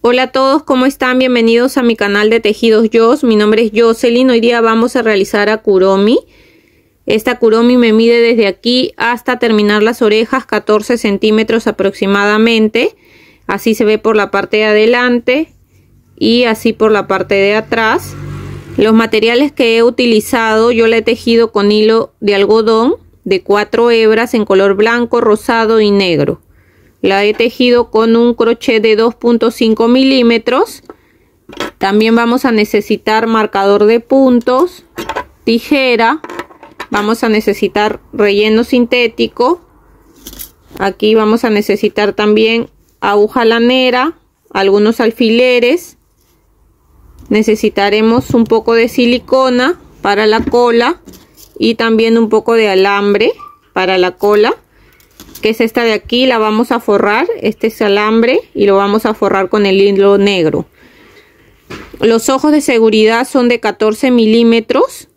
Hola a todos, ¿cómo están? Bienvenidos a mi canal de Tejidos Joss. Mi nombre es Jocelyn. Hoy día vamos a realizar a Kuromi. Esta Kuromi me mide desde aquí hasta terminar las orejas 14 centímetros aproximadamente. Así se ve por la parte de adelante y así por la parte de atrás. Los materiales que he utilizado, yo la he tejido con hilo de algodón de 4 hebras en color blanco, rosado y negro. La he tejido con un crochet de 2.5 milímetros. También vamos a necesitar marcador de puntos, tijera. Vamos a necesitar relleno sintético. Aquí vamos a necesitar también aguja lanera, algunos alfileres. Necesitaremos un poco de silicona para la cola y también un poco de alambre para la cola, que es esta de aquí. La vamos a forrar, este es alambre, y lo vamos a forrar con el hilo negro. Los ojos de seguridad son de 14 milímetros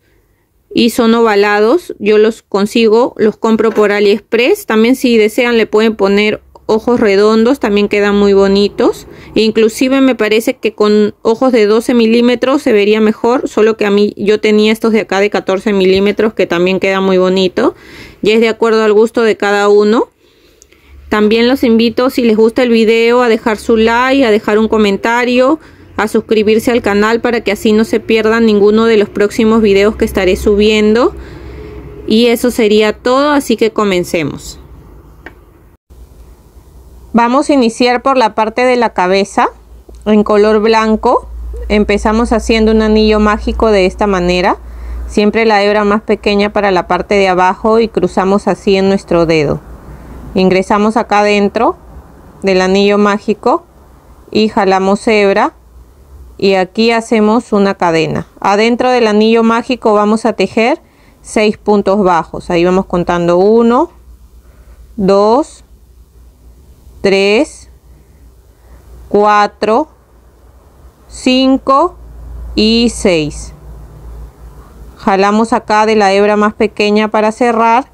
y son ovalados. Yo los consigo, los compro por AliExpress. También, si desean, le pueden poner ojos redondos, también quedan muy bonitos. Inclusive me parece que con ojos de 12 milímetros se vería mejor, solo que yo tenía estos de acá de 14 milímetros que también quedan muy bonito. Y es de acuerdo al gusto de cada uno. También los invito, si les gusta el video, a dejar su like, a dejar un comentario, a suscribirse al canal para que así no se pierdan ninguno de los próximos videos que estaré subiendo. Y eso sería todo, así que comencemos. Vamos a iniciar por la parte de la cabeza en color blanco. Empezamos haciendo un anillo mágico de esta manera. Siempre la hebra más pequeña para la parte de abajo y cruzamos así en nuestro dedo. Ingresamos acá dentro del anillo mágico y jalamos hebra y aquí hacemos una cadena. Adentro del anillo mágico vamos a tejer 6 puntos bajos. Ahí vamos contando 1, 2, 3, 4, 5 y 6. Jalamos acá de la hebra más pequeña para cerrar.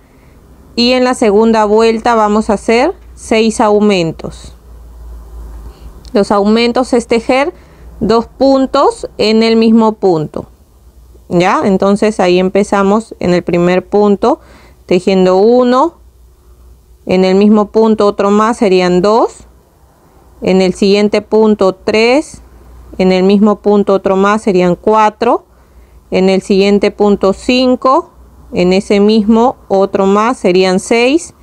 Y en la segunda vuelta vamos a hacer 6 aumentos. Los aumentos es tejer 2 puntos en el mismo punto. ¿Ya? Entonces ahí empezamos en el primer punto tejiendo 1. En el mismo punto otro más, serían 2. En el siguiente punto 3. En el mismo punto otro más, serían 4. En el siguiente punto 5. En ese mismo otro más, serían 6.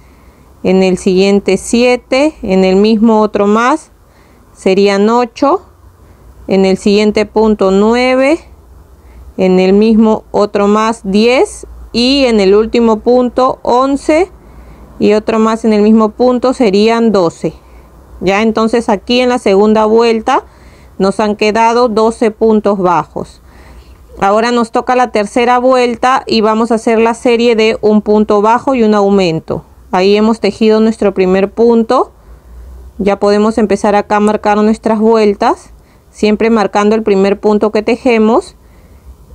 En el siguiente 7. En el mismo otro más, serían 8. En el siguiente punto 9. En el mismo otro más 10. Y en el último punto 11. Y otro más en el mismo punto serían 12. Ya, entonces aquí en la segunda vuelta nos han quedado 12 puntos bajos. Ahora nos toca la tercera vuelta y vamos a hacer la serie de un punto bajo y un aumento. Ahí hemos tejido nuestro primer punto. Ya podemos empezar acá a marcar nuestras vueltas, siempre marcando el primer punto que tejemos.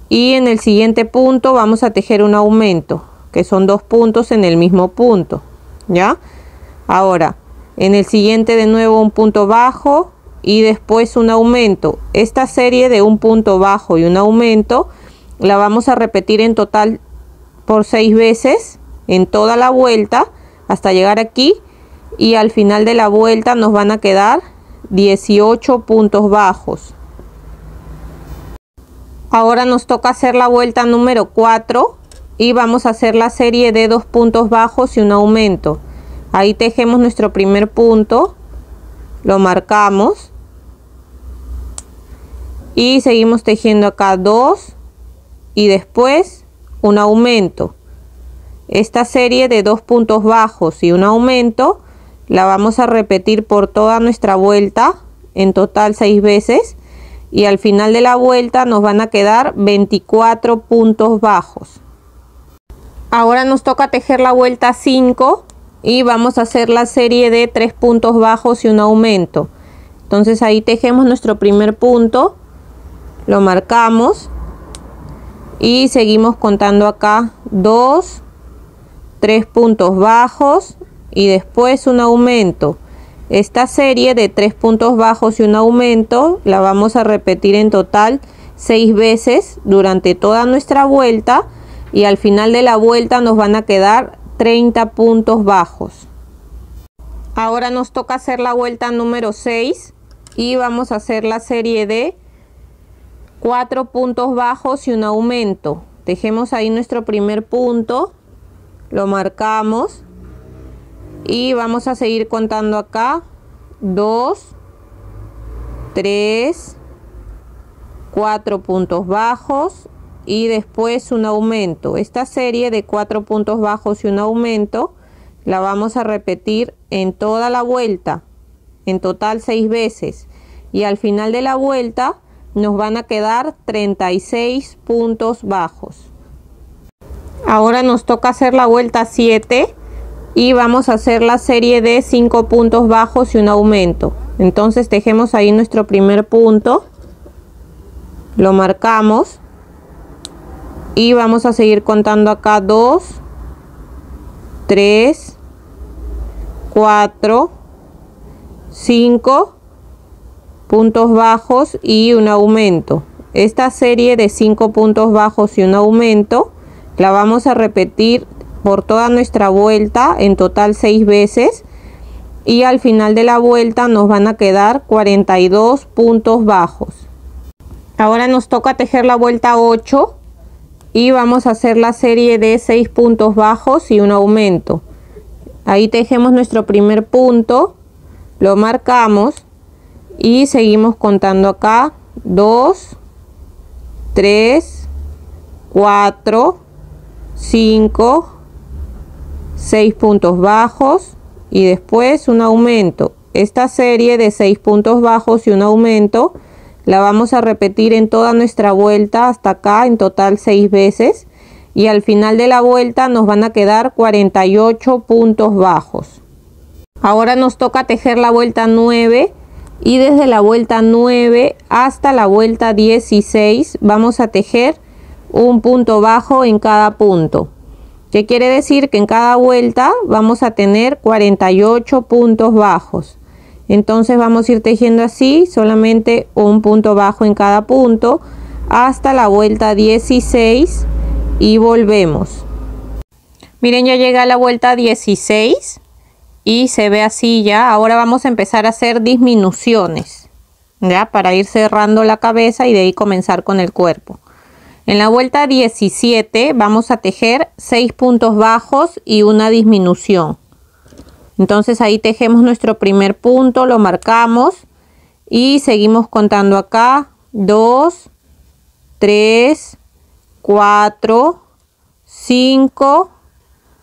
Y en el siguiente punto vamos a tejer un aumento, que son 2 puntos en el mismo punto. ¿Ya? Ahora, en el siguiente de nuevo un punto bajo y después un aumento. Esta serie de un punto bajo y un aumento la vamos a repetir en total por 6 veces en toda la vuelta hasta llegar aquí, y al final de la vuelta nos van a quedar 18 puntos bajos. Ahora nos toca hacer la vuelta número 4 y vamos a hacer la serie de 2 puntos bajos y un aumento. Ahí tejemos nuestro primer punto, lo marcamos y seguimos tejiendo acá 2 y después un aumento. Esta serie de 2 puntos bajos y un aumento la vamos a repetir por toda nuestra vuelta, en total 6 veces, y al final de la vuelta nos van a quedar 24 puntos bajos. Ahora nos toca tejer la vuelta 5 y vamos a hacer la serie de 3 puntos bajos y un aumento. Entonces ahí tejemos nuestro primer punto, lo marcamos y seguimos contando acá 2, 3 puntos bajos y después un aumento. Esta serie de 3 puntos bajos y un aumento la vamos a repetir en total 6 veces durante toda nuestra vuelta y al final de la vuelta nos van a quedar 30 puntos bajos. Ahora nos toca hacer la vuelta número 6 y vamos a hacer la serie de 4 puntos bajos y un aumento. Tejemos ahí nuestro primer punto, lo marcamos y vamos a seguir contando acá 2, 3, 4 puntos bajos y después un aumento. Esta serie de 4 puntos bajos y un aumento la vamos a repetir en toda la vuelta, en total 6 veces y al final de la vuelta nos van a quedar 36 puntos bajos. Ahora nos toca hacer la vuelta 7 y vamos a hacer la serie de 5 puntos bajos y un aumento. Entonces tejemos ahí nuestro primer punto, lo marcamos y vamos a seguir contando acá 2, 3, 4, 5 puntos bajos y un aumento. Esta serie de 5 puntos bajos y un aumento la vamos a repetir por toda nuestra vuelta en total 6 veces y al final de la vuelta nos van a quedar 42 puntos bajos. Ahora nos toca tejer la vuelta 8 y vamos a hacer la serie de 6 puntos bajos y un aumento. Ahí tejemos nuestro primer punto, lo marcamos y seguimos contando acá 2, 3, 4, 5, 6 puntos bajos y después un aumento. Esta serie de 6 puntos bajos y un aumento la vamos a repetir en toda nuestra vuelta hasta acá en total 6 veces y al final de la vuelta nos van a quedar 48 puntos bajos. Ahora nos toca tejer la vuelta 9 y desde la vuelta 9 hasta la vuelta 16 vamos a tejer un punto bajo en cada punto. ¿Qué quiere decir? Que en cada vuelta vamos a tener 48 puntos bajos. Entonces vamos a ir tejiendo así, solamente un punto bajo en cada punto hasta la vuelta 16 y volvemos. Miren, ya llegué a la vuelta 16 y se ve así ya. Ahora vamos a empezar a hacer disminuciones, ¿ya? Para ir cerrando la cabeza y de ahí comenzar con el cuerpo. En la vuelta 17 vamos a tejer 6 puntos bajos y una disminución. Entonces ahí tejemos nuestro primer punto, lo marcamos y seguimos contando acá 2, 3, 4, 5,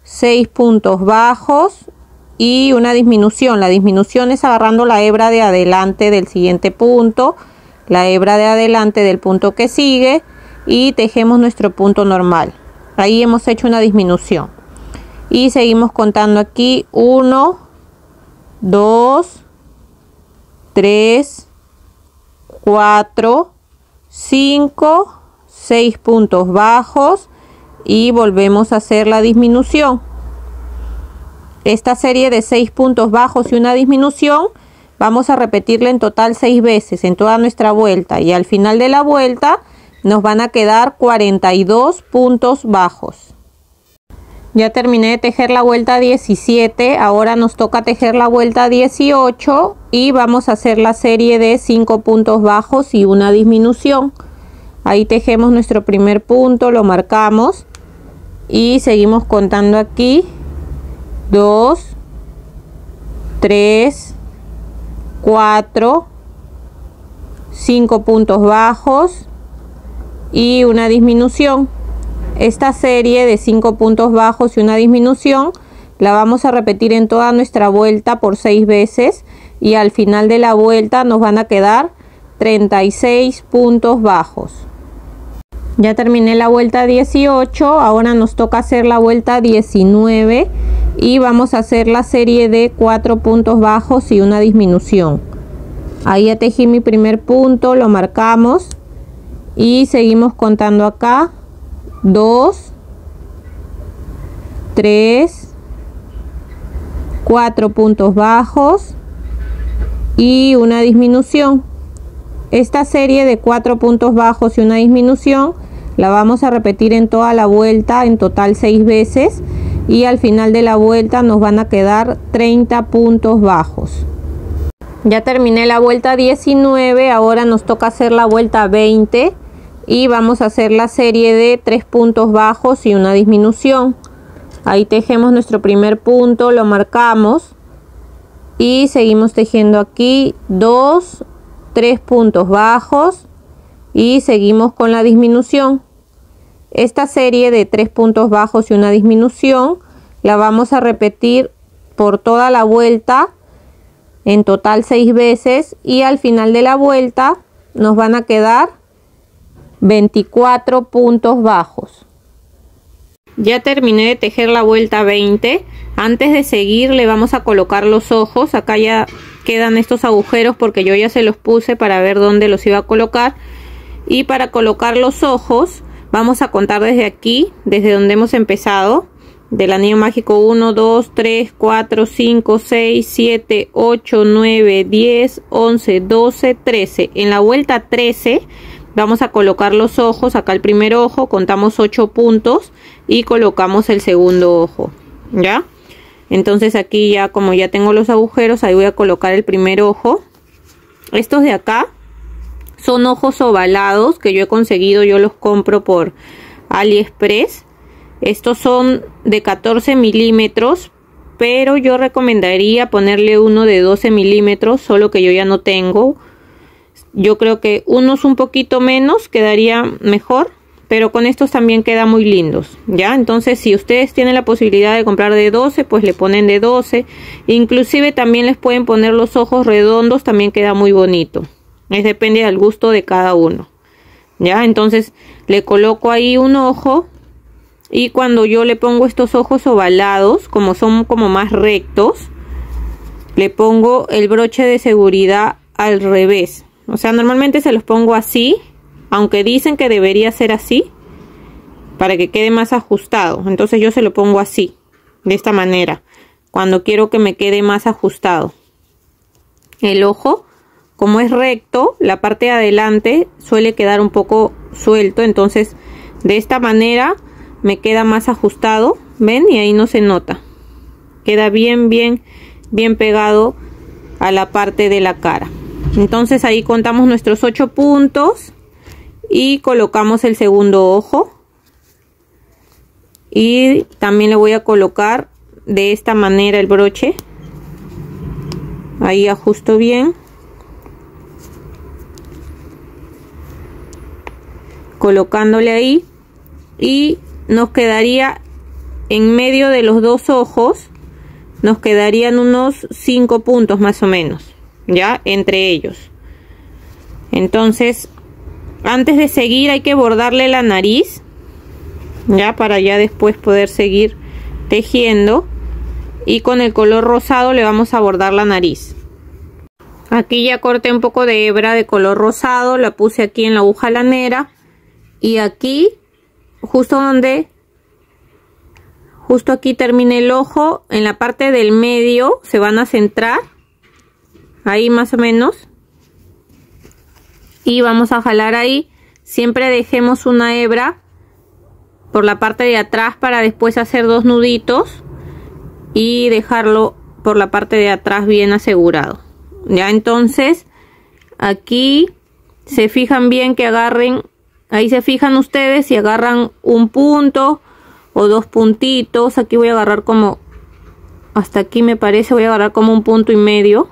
6 puntos bajos y una disminución. La disminución es agarrando la hebra de adelante del siguiente punto, la hebra de adelante del punto que sigue y tejemos nuestro punto normal. Ahí hemos hecho una disminución y seguimos contando aquí 1, 2, 3, 4, 5, 6 puntos bajos y volvemos a hacer la disminución. Esta serie de 6 puntos bajos y una disminución vamos a repetirla en total 6 veces en toda nuestra vuelta y al final de la vuelta nos van a quedar 42 puntos bajos. Ya terminé de tejer la vuelta 17, ahora nos toca tejer la vuelta 18 y vamos a hacer la serie de 5 puntos bajos y una disminución. Ahí tejemos nuestro primer punto, lo marcamos y seguimos contando aquí 2, 3, 4, 5 puntos bajos y una disminución. Esta serie de 5 puntos bajos y una disminución la vamos a repetir en toda nuestra vuelta por 6 veces y al final de la vuelta nos van a quedar 36 puntos bajos. Ya terminé la vuelta 18, ahora nos toca hacer la vuelta 19 y vamos a hacer la serie de 4 puntos bajos y una disminución. Ahí ya tejí mi primer punto, lo marcamos y seguimos contando acá 2, 3, 4 puntos bajos y una disminución. Esta serie de 4 puntos bajos y una disminución la vamos a repetir en toda la vuelta, en total 6 veces, y al final de la vuelta nos van a quedar 30 puntos bajos. Ya terminé la vuelta 19, ahora nos toca hacer la vuelta 20 y vamos a hacer la serie de 3 puntos bajos y una disminución. Ahí tejemos nuestro primer punto, lo marcamos y seguimos tejiendo aquí 2, 3 puntos bajos y seguimos con la disminución. Esta serie de 3 puntos bajos y una disminución la vamos a repetir por toda la vuelta, en total 6 veces, y al final de la vuelta nos van a quedar 24 puntos bajos. Ya terminé de tejer la vuelta 20. Antes de seguir le vamos a colocar los ojos. Acá ya quedan estos agujeros porque yo ya se los puse para ver dónde los iba a colocar. Y para colocar los ojos vamos a contar desde aquí, desde donde hemos empezado, del anillo mágico 1, 2, 3, 4, 5, 6, 7, 8, 9, 10, 11, 12, 13. En la vuelta 13 vamos a colocar los ojos. Acá el primer ojo, contamos 8 puntos y colocamos el segundo ojo, ¿ya? Entonces aquí ya, como ya tengo los agujeros, ahí voy a colocar el primer ojo. Estos de acá son ojos ovalados que yo he conseguido, yo los compro por AliExpress. Estos son de 14 milímetros, pero yo recomendaría ponerle uno de 12 milímetros, solo que yo ya no tengo. Yo creo que unos un poquito menos quedaría mejor, pero con estos también quedan muy lindos, ¿ya? Entonces, si ustedes tienen la posibilidad de comprar de 12, pues le ponen de 12. Inclusive también les pueden poner los ojos redondos, también queda muy bonito. Depende del gusto de cada uno, ¿ya? Entonces, le coloco ahí un ojo. Y cuando yo le pongo estos ojos ovalados, como son como más rectos, le pongo el broche de seguridad al revés. O sea, normalmente se los pongo así, aunque dicen que debería ser así, para que quede más ajustado. Entonces yo se lo pongo así, de esta manera, cuando quiero que me quede más ajustado. El ojo, como es recto, la parte de adelante suele quedar un poco suelto, entonces de esta manera me queda más ajustado, ven, y ahí no se nota, queda bien pegado a la parte de la cara. Entonces ahí contamos nuestros 8 puntos y colocamos el segundo ojo, y también le voy a colocar de esta manera el broche, ahí ajusto bien, colocándole ahí, y nos quedaría en medio de los dos ojos, nos quedarían unos 5 puntos más o menos, ya, entre ellos. Entonces, antes de seguir hay que bordarle la nariz, ya, para ya después poder seguir tejiendo. Y con el color rosado le vamos a bordar la nariz. Aquí ya corté un poco de hebra de color rosado, la puse aquí en la aguja lanera, y aquí justo aquí termina el ojo, en la parte del medio se van a centrar, ahí más o menos, y vamos a jalar ahí. Siempre dejemos una hebra por la parte de atrás para después hacer 2 nuditos y dejarlo por la parte de atrás bien asegurado, ya. Entonces aquí se fijan bien que agarren. Ahí se fijan ustedes si agarran un punto o 2 puntitos. Aquí voy a agarrar como, hasta aquí me parece, voy a agarrar como 1,5 puntos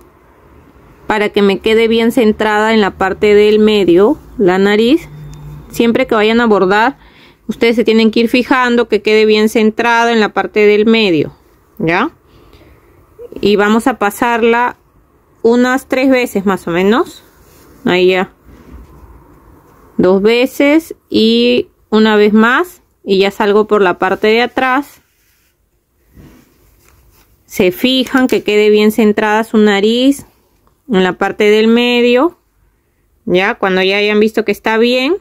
para que me quede bien centrada en la parte del medio, la nariz. Siempre que vayan a bordar, ustedes se tienen que ir fijando que quede bien centrada en la parte del medio, ¿ya? Y vamos a pasarla unas 3 veces más o menos. Ahí ya. 2 veces y una vez más, y ya salgo por la parte de atrás. Se fijan que quede bien centrada su nariz en la parte del medio, ya. Cuando ya hayan visto que está bien,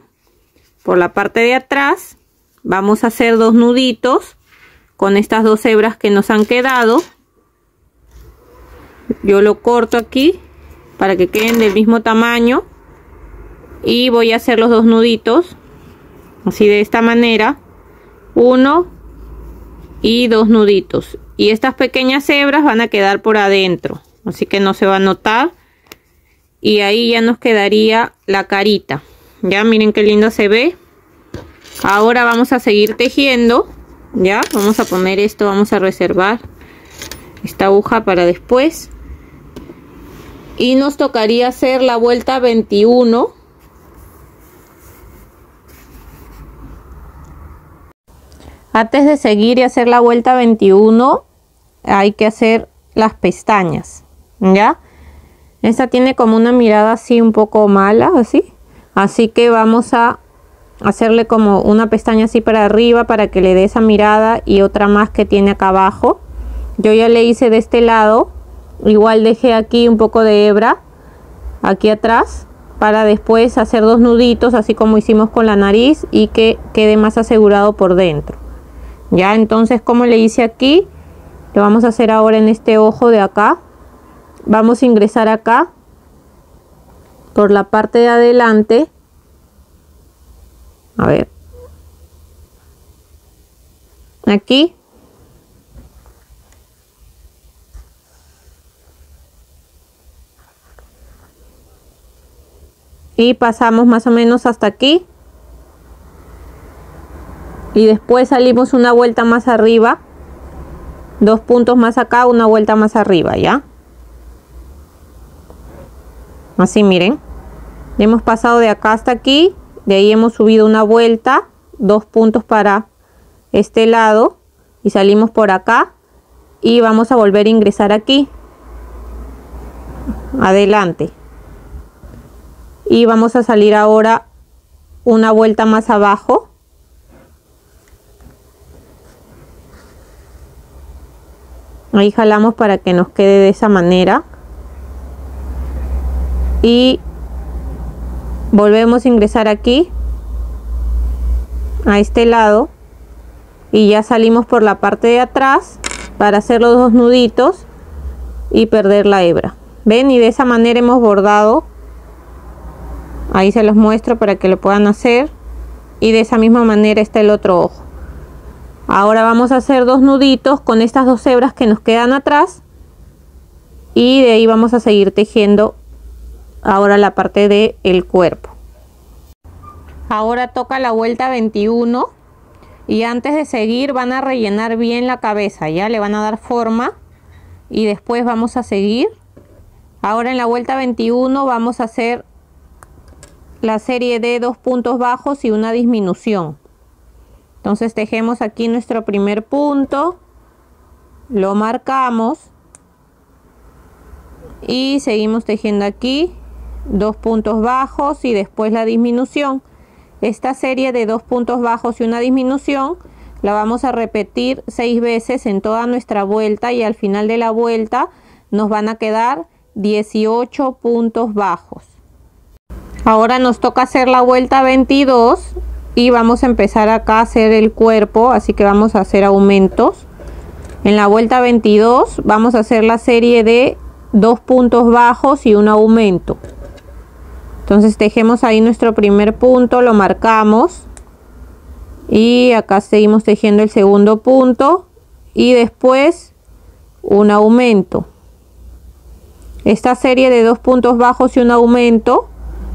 por la parte de atrás vamos a hacer 2 nuditos con estas 2 hebras que nos han quedado. Yo lo corto aquí para que queden del mismo tamaño. Y voy a hacer los dos nuditos, así de esta manera, 1 y 2 nuditos. Y estas pequeñas hebras van a quedar por adentro, así que no se va a notar. Y ahí ya nos quedaría la carita. Ya miren qué linda se ve. Ahora vamos a seguir tejiendo. Ya vamos a poner esto, vamos a reservar esta aguja para después. Y nos tocaría hacer la vuelta 21. Antes de seguir y hacer la vuelta 21, hay que hacer las pestañas, ¿ya? Esta tiene como una mirada así un poco mala, así que vamos a hacerle como una pestaña así para arriba para que le dé esa mirada, y otra más que tiene acá abajo. Yo ya le hice de este lado, igual dejé aquí un poco de hebra aquí atrás para después hacer 2 nuditos, así como hicimos con la nariz, y que quede más asegurado por dentro. Ya, entonces, como le hice aquí, lo vamos a hacer ahora en este ojo de acá. Vamos a ingresar acá por la parte de adelante. A ver, aquí, y pasamos más o menos hasta aquí, y después salimos una vuelta más arriba, 2 puntos más acá, una vuelta más arriba, ya. Así miren, hemos pasado de acá hasta aquí, de ahí hemos subido una vuelta, 2 puntos para este lado, y salimos por acá y vamos a volver a ingresar aquí adelante, y vamos a salir ahora una vuelta más abajo. Ahí jalamos para que nos quede de esa manera y volvemos a ingresar aquí a este lado, y ya salimos por la parte de atrás para hacer los 2 nuditos y perder la hebra. Ven, y de esa manera hemos bordado. Ahí se los muestro para que lo puedan hacer, y de esa misma manera está el otro ojo. Ahora vamos a hacer 2 nuditos con estas 2 hebras que nos quedan atrás, y de ahí vamos a seguir tejiendo ahora la parte del cuerpo. Ahora toca la vuelta 21, y antes de seguir van a rellenar bien la cabeza, ya le van a dar forma, y después vamos a seguir. Ahora en la vuelta 21 vamos a hacer la serie de 2 puntos bajos y una disminución. Entonces tejemos aquí nuestro primer punto, lo marcamos y seguimos tejiendo aquí 2 puntos bajos y después la disminución. Esta serie de 2 puntos bajos y una disminución la vamos a repetir 6 veces en toda nuestra vuelta, y al final de la vuelta nos van a quedar 18 puntos bajos. Ahora nos toca hacer la vuelta 22 y vamos a empezar acá a hacer el cuerpo, así que vamos a hacer aumentos. En la vuelta 22 vamos a hacer la serie de 2 puntos bajos y un aumento. Entonces tejemos ahí nuestro primer punto, lo marcamos, y acá seguimos tejiendo el segundo punto y después un aumento. Esta serie de 2 puntos bajos y un aumento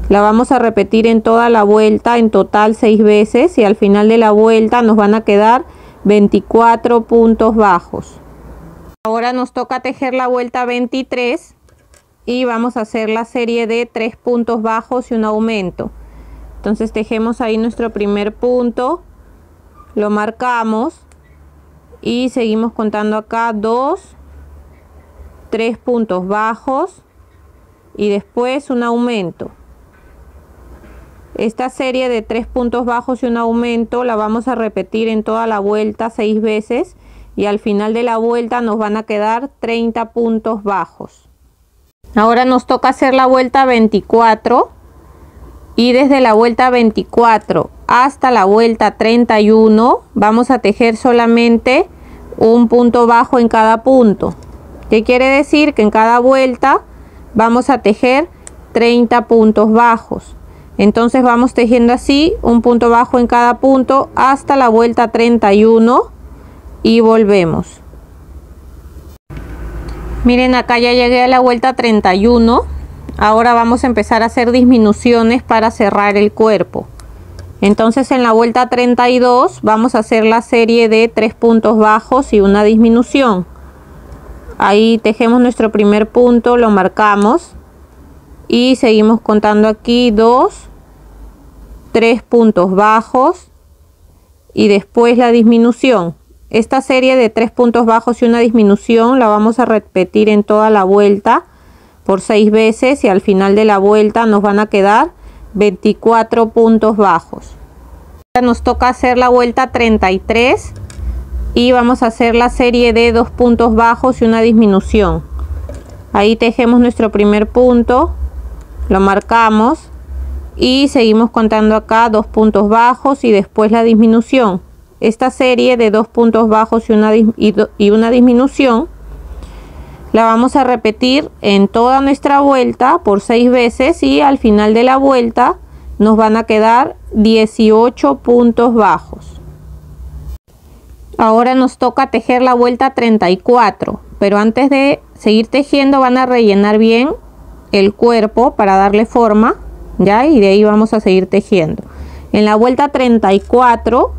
la vamos a repetir en toda la vuelta, en total 6 veces, y al final de la vuelta nos van a quedar 24 puntos bajos. Ahora nos toca tejer la vuelta 23 y vamos a hacer la serie de 3 puntos bajos y un aumento. Entonces tejemos ahí nuestro primer punto, lo marcamos y seguimos contando acá 2, 3 puntos bajos y después un aumento. Esta serie de 3 puntos bajos y un aumento la vamos a repetir en toda la vuelta 6 veces, y al final de la vuelta nos van a quedar 30 puntos bajos. Ahora nos toca hacer la vuelta 24, y desde la vuelta 24 hasta la vuelta 31 vamos a tejer solamente un punto bajo en cada punto. ¿Qué quiere decir? Que en cada vuelta vamos a tejer 30 puntos bajos. Entonces vamos tejiendo así, un punto bajo en cada punto hasta la vuelta 31 y volvemos. Miren, acá ya llegué a la vuelta 31. Ahora vamos a empezar a hacer disminuciones para cerrar el cuerpo. Entonces en la vuelta 32 vamos a hacer la serie de 3 puntos bajos y una disminución. Ahí tejemos nuestro primer punto, lo marcamos y seguimos contando aquí 2, 3 puntos bajos y después la disminución. Esta serie de 3 puntos bajos y una disminución la vamos a repetir en toda la vuelta por 6 veces y al final de la vuelta nos van a quedar 24 puntos bajos. Ahora nos toca hacer la vuelta 33 y vamos a hacer la serie de 2 puntos bajos y una disminución. Ahí tejemos nuestro primer punto, lo marcamos y seguimos contando acá 2 puntos bajos y después la disminución. Esta serie de 2 puntos bajos y una disminución la vamos a repetir en toda nuestra vuelta por 6 veces y al final de la vuelta nos van a quedar 18 puntos bajos. Ahora nos toca tejer la vuelta 34, pero antes de seguir tejiendo van a rellenar bien el cuerpo para darle forma, ¿ya? Y de ahí vamos a seguir tejiendo. En la vuelta 34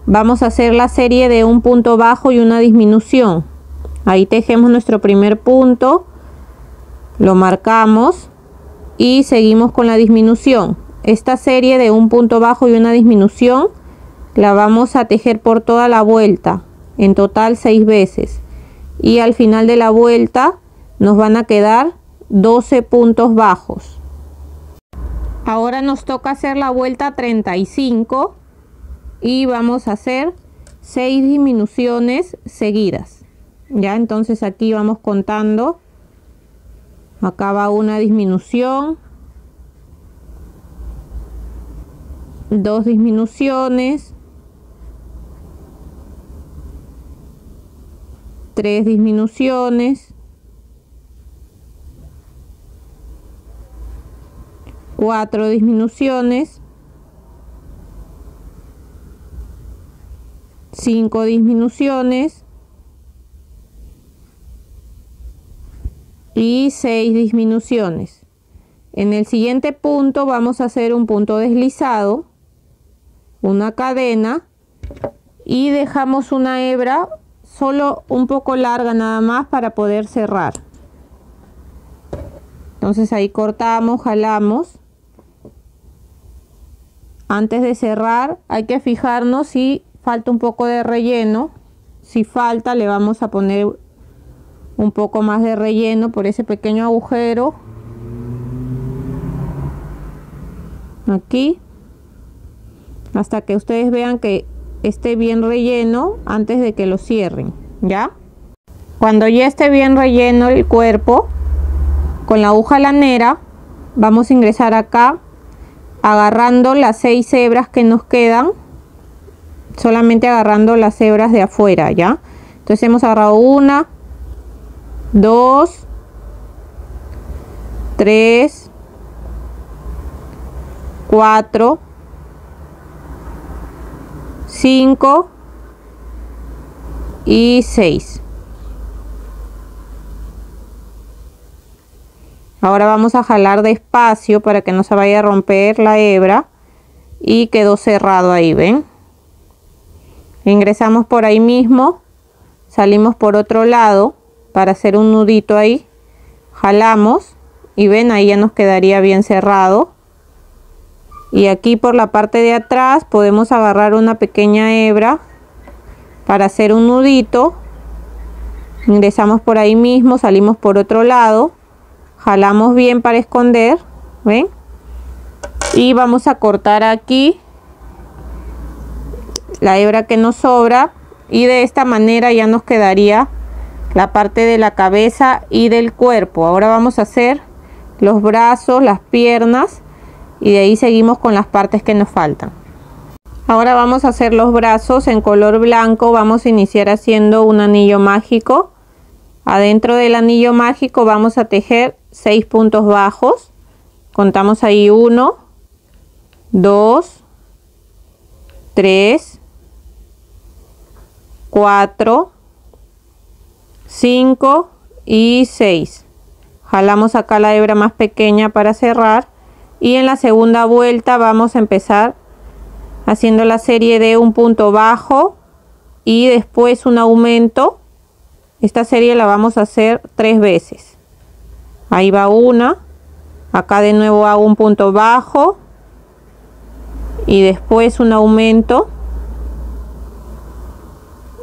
vamos a hacer la serie de un punto bajo y una disminución. Ahí tejemos nuestro primer punto, lo marcamos y seguimos con la disminución. Esta serie de un punto bajo y una disminución la vamos a tejer por toda la vuelta, en total 6 veces. Y al final de la vuelta nos van a quedar 12 puntos bajos. Ahora nos toca hacer la vuelta 35 y vamos a hacer 6 disminuciones seguidas. Ya, entonces aquí vamos contando. Acá va una disminución, 2 disminuciones, 3 disminuciones, 4 disminuciones, 5 disminuciones y 6 disminuciones. En el siguiente punto vamos a hacer un punto deslizado, una cadena y dejamos una hebra solo un poco larga nada más para poder cerrar. Entonces ahí cortamos, jalamos. Antes de cerrar hay que fijarnos si falta un poco de relleno. Si falta le vamos a poner un poco más de relleno por ese pequeño agujero aquí hasta que ustedes vean que esté bien relleno antes de que lo cierren. Ya cuando ya esté bien relleno el cuerpo, con la aguja lanera vamos a ingresar acá agarrando las 6 hebras que nos quedan, solamente agarrando las hebras de afuera. Ya, entonces hemos agarrado 1, 2, 3, 4, 5 y 6. Ahora vamos a jalar despacio para que no se vaya a romper la hebra y quedó cerrado ahí, ¿ven? Ingresamos por ahí mismo, salimos por otro lado para hacer un nudito ahí, jalamos y ven, ahí ya nos quedaría bien cerrado. Y aquí por la parte de atrás podemos agarrar una pequeña hebra para hacer un nudito, ingresamos por ahí mismo, salimos por otro lado, jalamos bien para esconder, ven, y vamos a cortar aquí la hebra que nos sobra y de esta manera ya nos quedaría la parte de la cabeza y del cuerpo. Ahora vamos a hacer los brazos, las piernas y de ahí seguimos con las partes que nos faltan. Ahora vamos a hacer los brazos en color blanco. Vamos a iniciar haciendo un anillo mágico. Adentro del anillo mágico vamos a tejer 6 puntos bajos. Contamos ahí 1, 2, 3, 4, 5 y 6. Jalamos acá la hebra más pequeña para cerrar, y en la segunda vuelta vamos a empezar haciendo la serie de un punto bajo y después un aumento. Esta serie la vamos a hacer 3 veces. Ahí va una, acá de nuevo hago un punto bajo y después un aumento,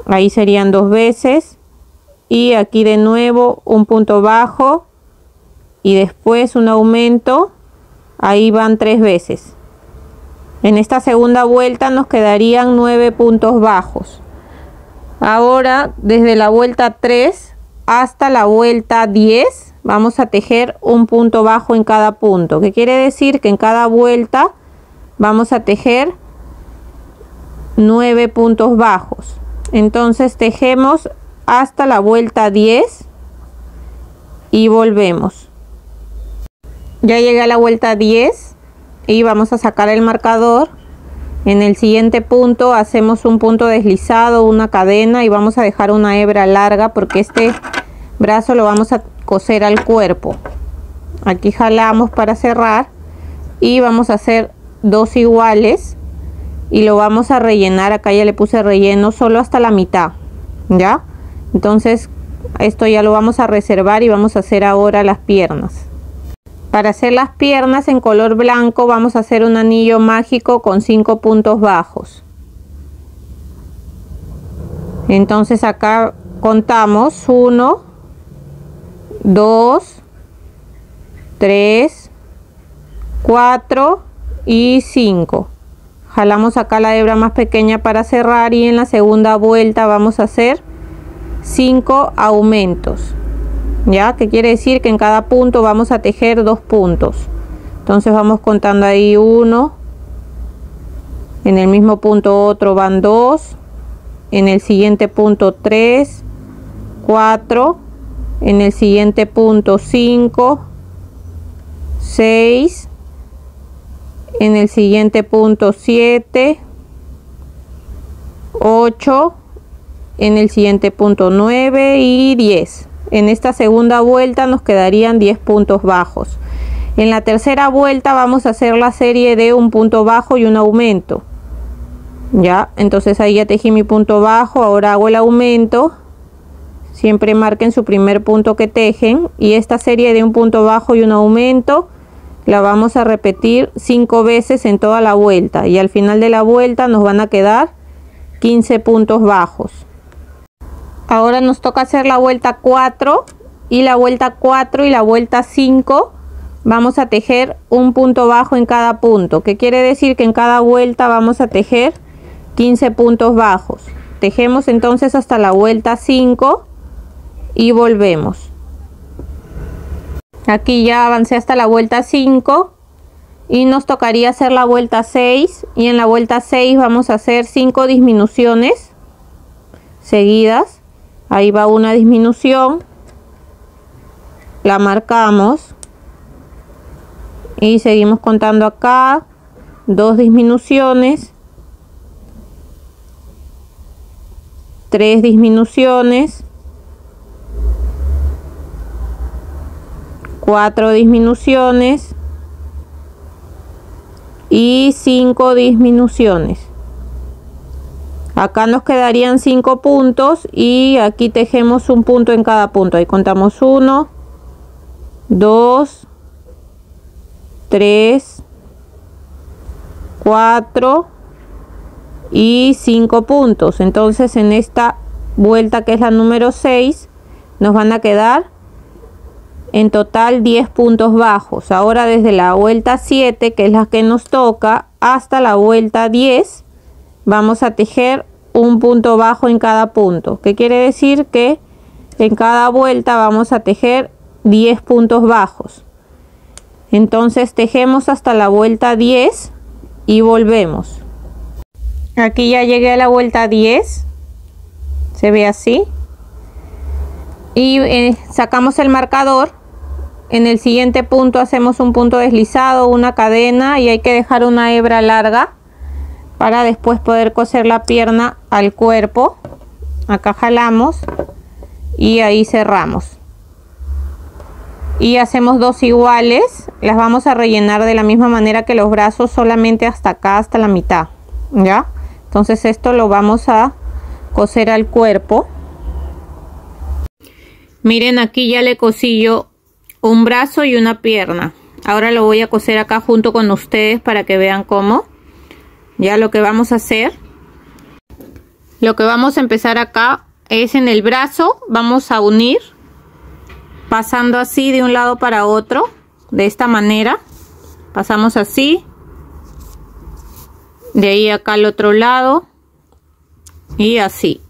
ahí serían 2 veces, y aquí de nuevo un punto bajo y después un aumento, ahí van 3 veces. En esta segunda vuelta nos quedarían 9 puntos bajos. Ahora desde la vuelta 3 hasta la vuelta 10 vamos a tejer un punto bajo en cada punto, que quiere decir que en cada vuelta vamos a tejer 9 puntos bajos. Entonces tejemos hasta la vuelta 10 y volvemos. Ya llegué a la vuelta 10 y vamos a sacar el marcador. En el siguiente punto hacemos un punto deslizado, una cadena, y vamos a dejar una hebra larga porque este brazo lo vamos a coser al cuerpo. Aquí jalamos para cerrar y vamos a hacer 2 iguales y lo vamos a rellenar. Acá ya le puse relleno solo hasta la mitad, ¿ya? Entonces esto ya lo vamos a reservar y vamos a hacer ahora las piernas. Para hacer las piernas en color blanco vamos a hacer un anillo mágico con 5 puntos bajos. Entonces acá contamos 1, 2, 3, 4 y 5. Jalamos acá la hebra más pequeña para cerrar, y en la segunda vuelta vamos a hacer 5 aumentos. ¿Ya? Que quiere decir que en cada punto vamos a tejer 2 puntos. Entonces vamos contando ahí 1, en el mismo punto otro van 2, en el siguiente punto 3, 4, en el siguiente punto 5, 6, en el siguiente punto 7, 8, en el siguiente punto 9 y 10. En esta segunda vuelta nos quedarían 10 puntos bajos. En la tercera vuelta vamos a hacer la serie de un punto bajo y un aumento. Ya, entonces ahí ya tejí mi punto bajo, ahora hago el aumento. Siempre marquen su primer punto que tejen, y esta serie de un punto bajo y un aumento la vamos a repetir 5 veces en toda la vuelta, y al final de la vuelta nos van a quedar 15 puntos bajos. Ahora nos toca hacer la vuelta 4, y la vuelta 4 y la vuelta 5 vamos a tejer un punto bajo en cada punto, que quiere decir que en cada vuelta vamos a tejer 15 puntos bajos. Tejemos entonces hasta la vuelta 5 y volvemos. Aquí ya avancé hasta la vuelta 5 y nos tocaría hacer la vuelta 6, y en la vuelta 6 vamos a hacer 5 disminuciones seguidas. Ahí va una disminución, la marcamos y seguimos contando acá 2 disminuciones, 3 disminuciones, 4 disminuciones y 5 disminuciones. Acá nos quedarían 5 puntos, y aquí tejemos un punto en cada punto. Ahí contamos 1, 2, 3, 4 y 5 puntos. Entonces en esta vuelta, que es la número 6, nos van a quedar en total 10 puntos bajos. Ahora desde la vuelta 7, que es la que nos toca, hasta la vuelta 10 vamos a tejer un punto bajo en cada punto, que quiere decir que en cada vuelta vamos a tejer 10 puntos bajos. Entonces tejemos hasta la vuelta 10 y volvemos. Aquí ya llegué a la vuelta 10, se ve así, y sacamos el marcador En el siguiente punto hacemos un punto deslizado, una cadena, y hay que dejar una hebra larga para después poder coser la pierna al cuerpo. Acá jalamos y ahí cerramos. Y hacemos 2 iguales, las vamos a rellenar de la misma manera que los brazos, solamente hasta acá, hasta la mitad, ¿ya? Entonces esto lo vamos a coser al cuerpo. Miren, aquí ya le cosí yo un brazo y una pierna. Ahora lo voy a coser acá junto con ustedes para que vean cómo. Ya lo que vamos a hacer, lo que vamos a empezar acá es en el brazo, vamos a unir pasando así de un lado para otro, de esta manera. Pasamos así, de ahí acá al otro lado y así.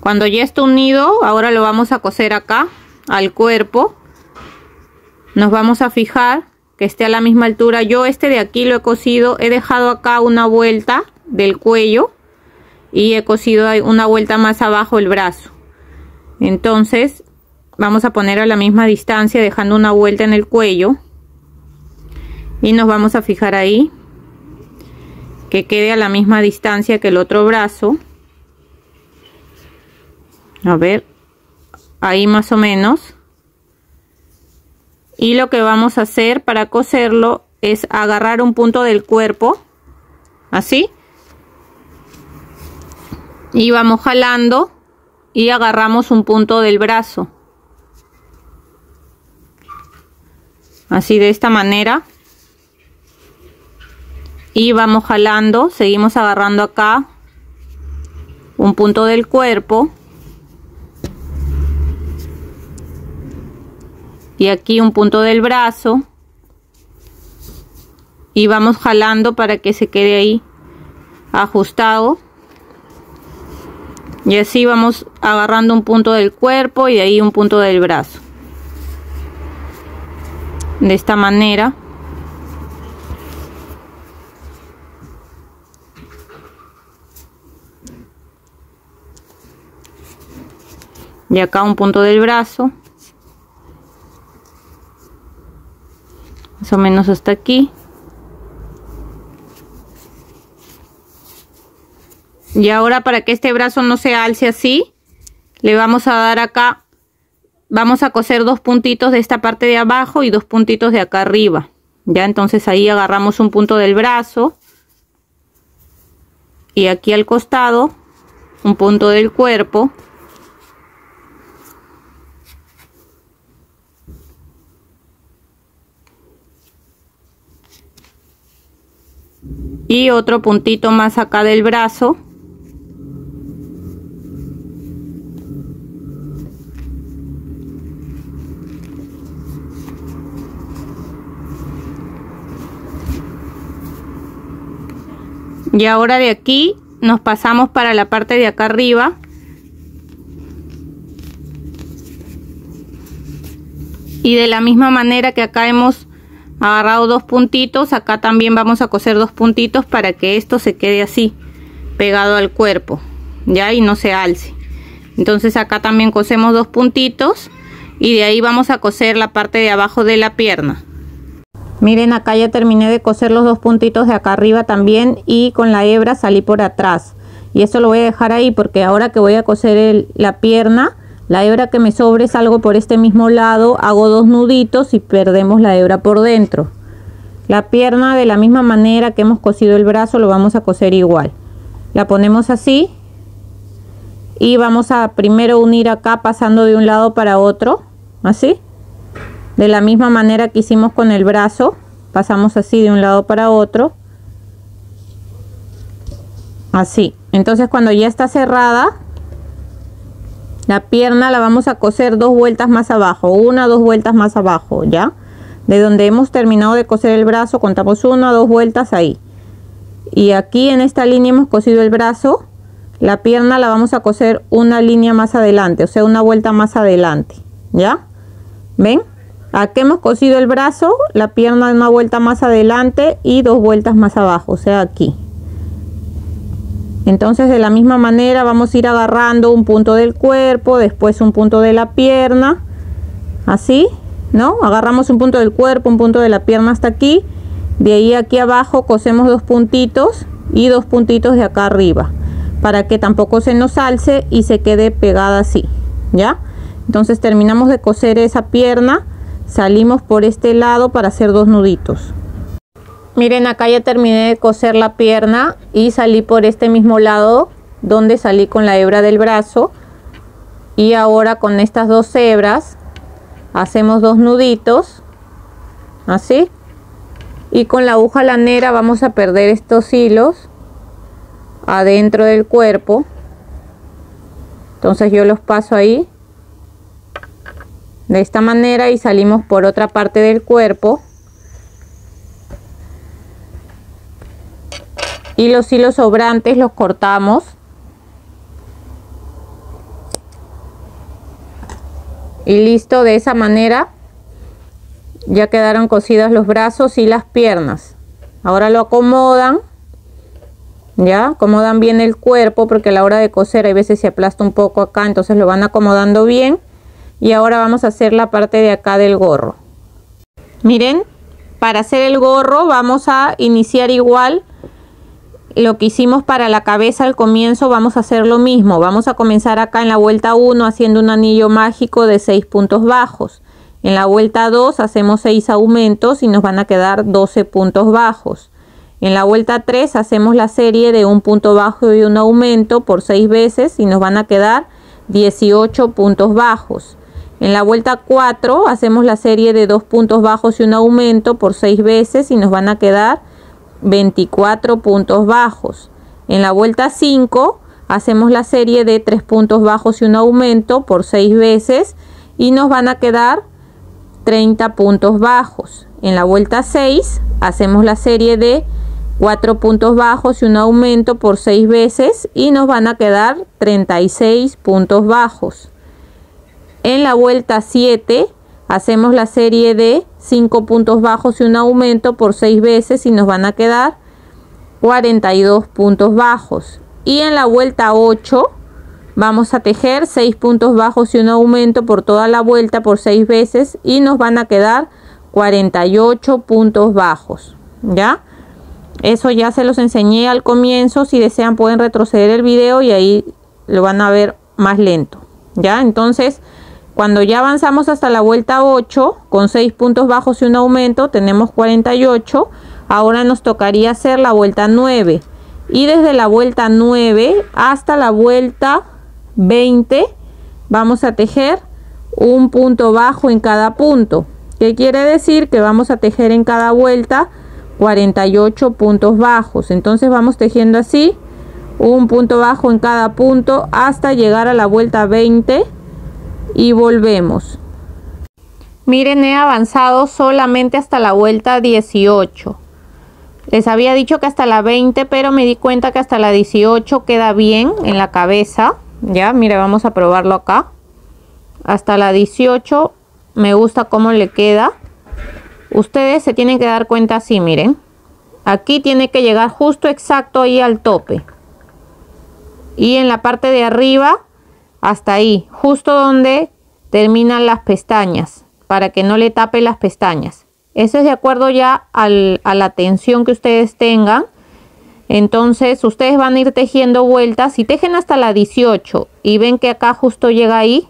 Cuando ya está unido, ahora lo vamos a coser acá al cuerpo. Nos vamos a fijar que esté a la misma altura. Yo este de aquí lo he cosido, he dejado acá una vuelta del cuello y he cosido una vuelta más abajo el brazo. Entonces vamos a poner a la misma distancia, dejando una vuelta en el cuello, y nos vamos a fijar ahí que quede a la misma distancia que el otro brazo. A ver, ahí más o menos. Y lo que vamos a hacer para coserlo es agarrar un punto del cuerpo, así, y vamos jalando y agarramos un punto del brazo, así, de esta manera, y vamos jalando, seguimos agarrando acá un punto del cuerpo y aquí un punto del brazo, y vamos jalando para que se quede ahí ajustado, y así vamos agarrando un punto del cuerpo y de ahí un punto del brazo, de esta manera. Y acá un punto del brazo, más o menos hasta aquí. Y ahora, para que este brazo no se alce así, le vamos a dar acá, vamos a coser 2 puntitos de esta parte de abajo y 2 puntitos de acá arriba. Ya, entonces ahí agarramos un punto del brazo y aquí al costado un punto del cuerpo. Y otro puntito más acá del brazo. Y ahora de aquí nos pasamos para la parte de acá arriba. Y de la misma manera que acá hemos agarrado 2 puntitos, acá también vamos a coser 2 puntitos para que esto se quede así, pegado al cuerpo, ya, y no se alce. Entonces acá también cosemos 2 puntitos y de ahí vamos a coser la parte de abajo de la pierna. Miren, acá ya terminé de coser los 2 puntitos de acá arriba también, y con la hebra salí por atrás. Y esto lo voy a dejar ahí porque ahora que voy a coser la pierna, la hebra que me sobre salgo por este mismo lado, hago 2 nuditos y perdemos la hebra por dentro. La pierna, de la misma manera que hemos cosido el brazo, lo vamos a coser igual. La ponemos así y vamos a primero unir acá pasando de un lado para otro, así. De la misma manera que hicimos con el brazo, pasamos así de un lado para otro, así. Entonces cuando ya está cerrada la pierna, la vamos a coser 2 vueltas más abajo, 1 o 2 vueltas más abajo, ya. De donde hemos terminado de coser el brazo, contamos 1 o 2 vueltas ahí. Y aquí en esta línea hemos cosido el brazo, la pierna la vamos a coser una línea más adelante, o sea, una vuelta más adelante, ¿ya? ¿Ven? Aquí hemos cosido el brazo, la pierna una vuelta más adelante y 2 vueltas más abajo, o sea, aquí. Entonces de la misma manera vamos a ir agarrando un punto del cuerpo, después un punto de la pierna, así, ¿no? Agarramos un punto del cuerpo, un punto de la pierna hasta aquí. De ahí aquí abajo cosemos 2 puntitos y 2 puntitos de acá arriba, para que tampoco se nos alce y se quede pegada así, ¿ya? Entonces terminamos de coser esa pierna, salimos por este lado para hacer 2 nuditos. Miren, acá ya terminé de coser la pierna y salí por este mismo lado donde salí con la hebra del brazo. Y ahora con estas 2 hebras hacemos 2 nuditos, así. Y con la aguja lanera vamos a perder estos hilos adentro del cuerpo. Entonces yo los paso ahí de esta manera y salimos por otra parte del cuerpo. Y los hilos sobrantes los cortamos. Y listo, de esa manera ya quedaron cosidos los brazos y las piernas. Ahora lo acomodan, ya acomodan bien el cuerpo, porque a la hora de coser hay veces se aplasta un poco acá, entonces lo van acomodando bien. Y ahora vamos a hacer la parte de acá del gorro. Miren, para hacer el gorro vamos a iniciar igual lo que hicimos para la cabeza al comienzo. Vamos a hacer lo mismo. Vamos a comenzar acá en la vuelta 1 haciendo un anillo mágico de 6 puntos bajos. En la vuelta 2 hacemos 6 aumentos y nos van a quedar 12 puntos bajos. En la vuelta 3 hacemos la serie de un punto bajo y un aumento por 6 veces y nos van a quedar 18 puntos bajos. En la vuelta 4 hacemos la serie de 2 puntos bajos y un aumento por 6 veces y nos van a quedar 24 puntos bajos. En la vuelta 5 hacemos la serie de 3 puntos bajos y un aumento por 6 veces y nos van a quedar 30 puntos bajos. En la vuelta 6 hacemos la serie de 4 puntos bajos y un aumento por 6 veces y nos van a quedar 36 puntos bajos. En la vuelta 7 hacemos la serie de 5 puntos bajos y un aumento por 6 veces y nos van a quedar 42 puntos bajos. Y en la vuelta 8 vamos a tejer 6 puntos bajos y un aumento por toda la vuelta por 6 veces y nos van a quedar 48 puntos bajos, ¿ya? Eso ya se los enseñé al comienzo. Si desean pueden retroceder el video y ahí lo van a ver más lento, ¿ya? Entonces, cuando ya avanzamos hasta la vuelta 8 con 6 puntos bajos y un aumento tenemos 48. Ahora nos tocaría hacer la vuelta 9 y desde la vuelta 9 hasta la vuelta 20 vamos a tejer un punto bajo en cada punto. ¿Qué quiere decir? Que vamos a tejer en cada vuelta 48 puntos bajos. Entonces vamos tejiendo así un punto bajo en cada punto hasta llegar a la vuelta 20 y volvemos. Miren, he avanzado solamente hasta la vuelta 18. Les había dicho que hasta la 20, pero me di cuenta que hasta la 18 queda bien en la cabeza. Ya, mire, vamos a probarlo acá. Hasta la 18 me gusta cómo le queda. Ustedes se tienen que dar cuenta así, miren. Aquí tiene que llegar justo exacto ahí al tope. Y en la parte de arriba hasta ahí, justo donde terminan las pestañas, para que no le tape las pestañas. Eso es de acuerdo ya a la tensión que ustedes tengan. Entonces ustedes van a ir tejiendo vueltas. Si tejen hasta la 18 y ven que acá justo llega ahí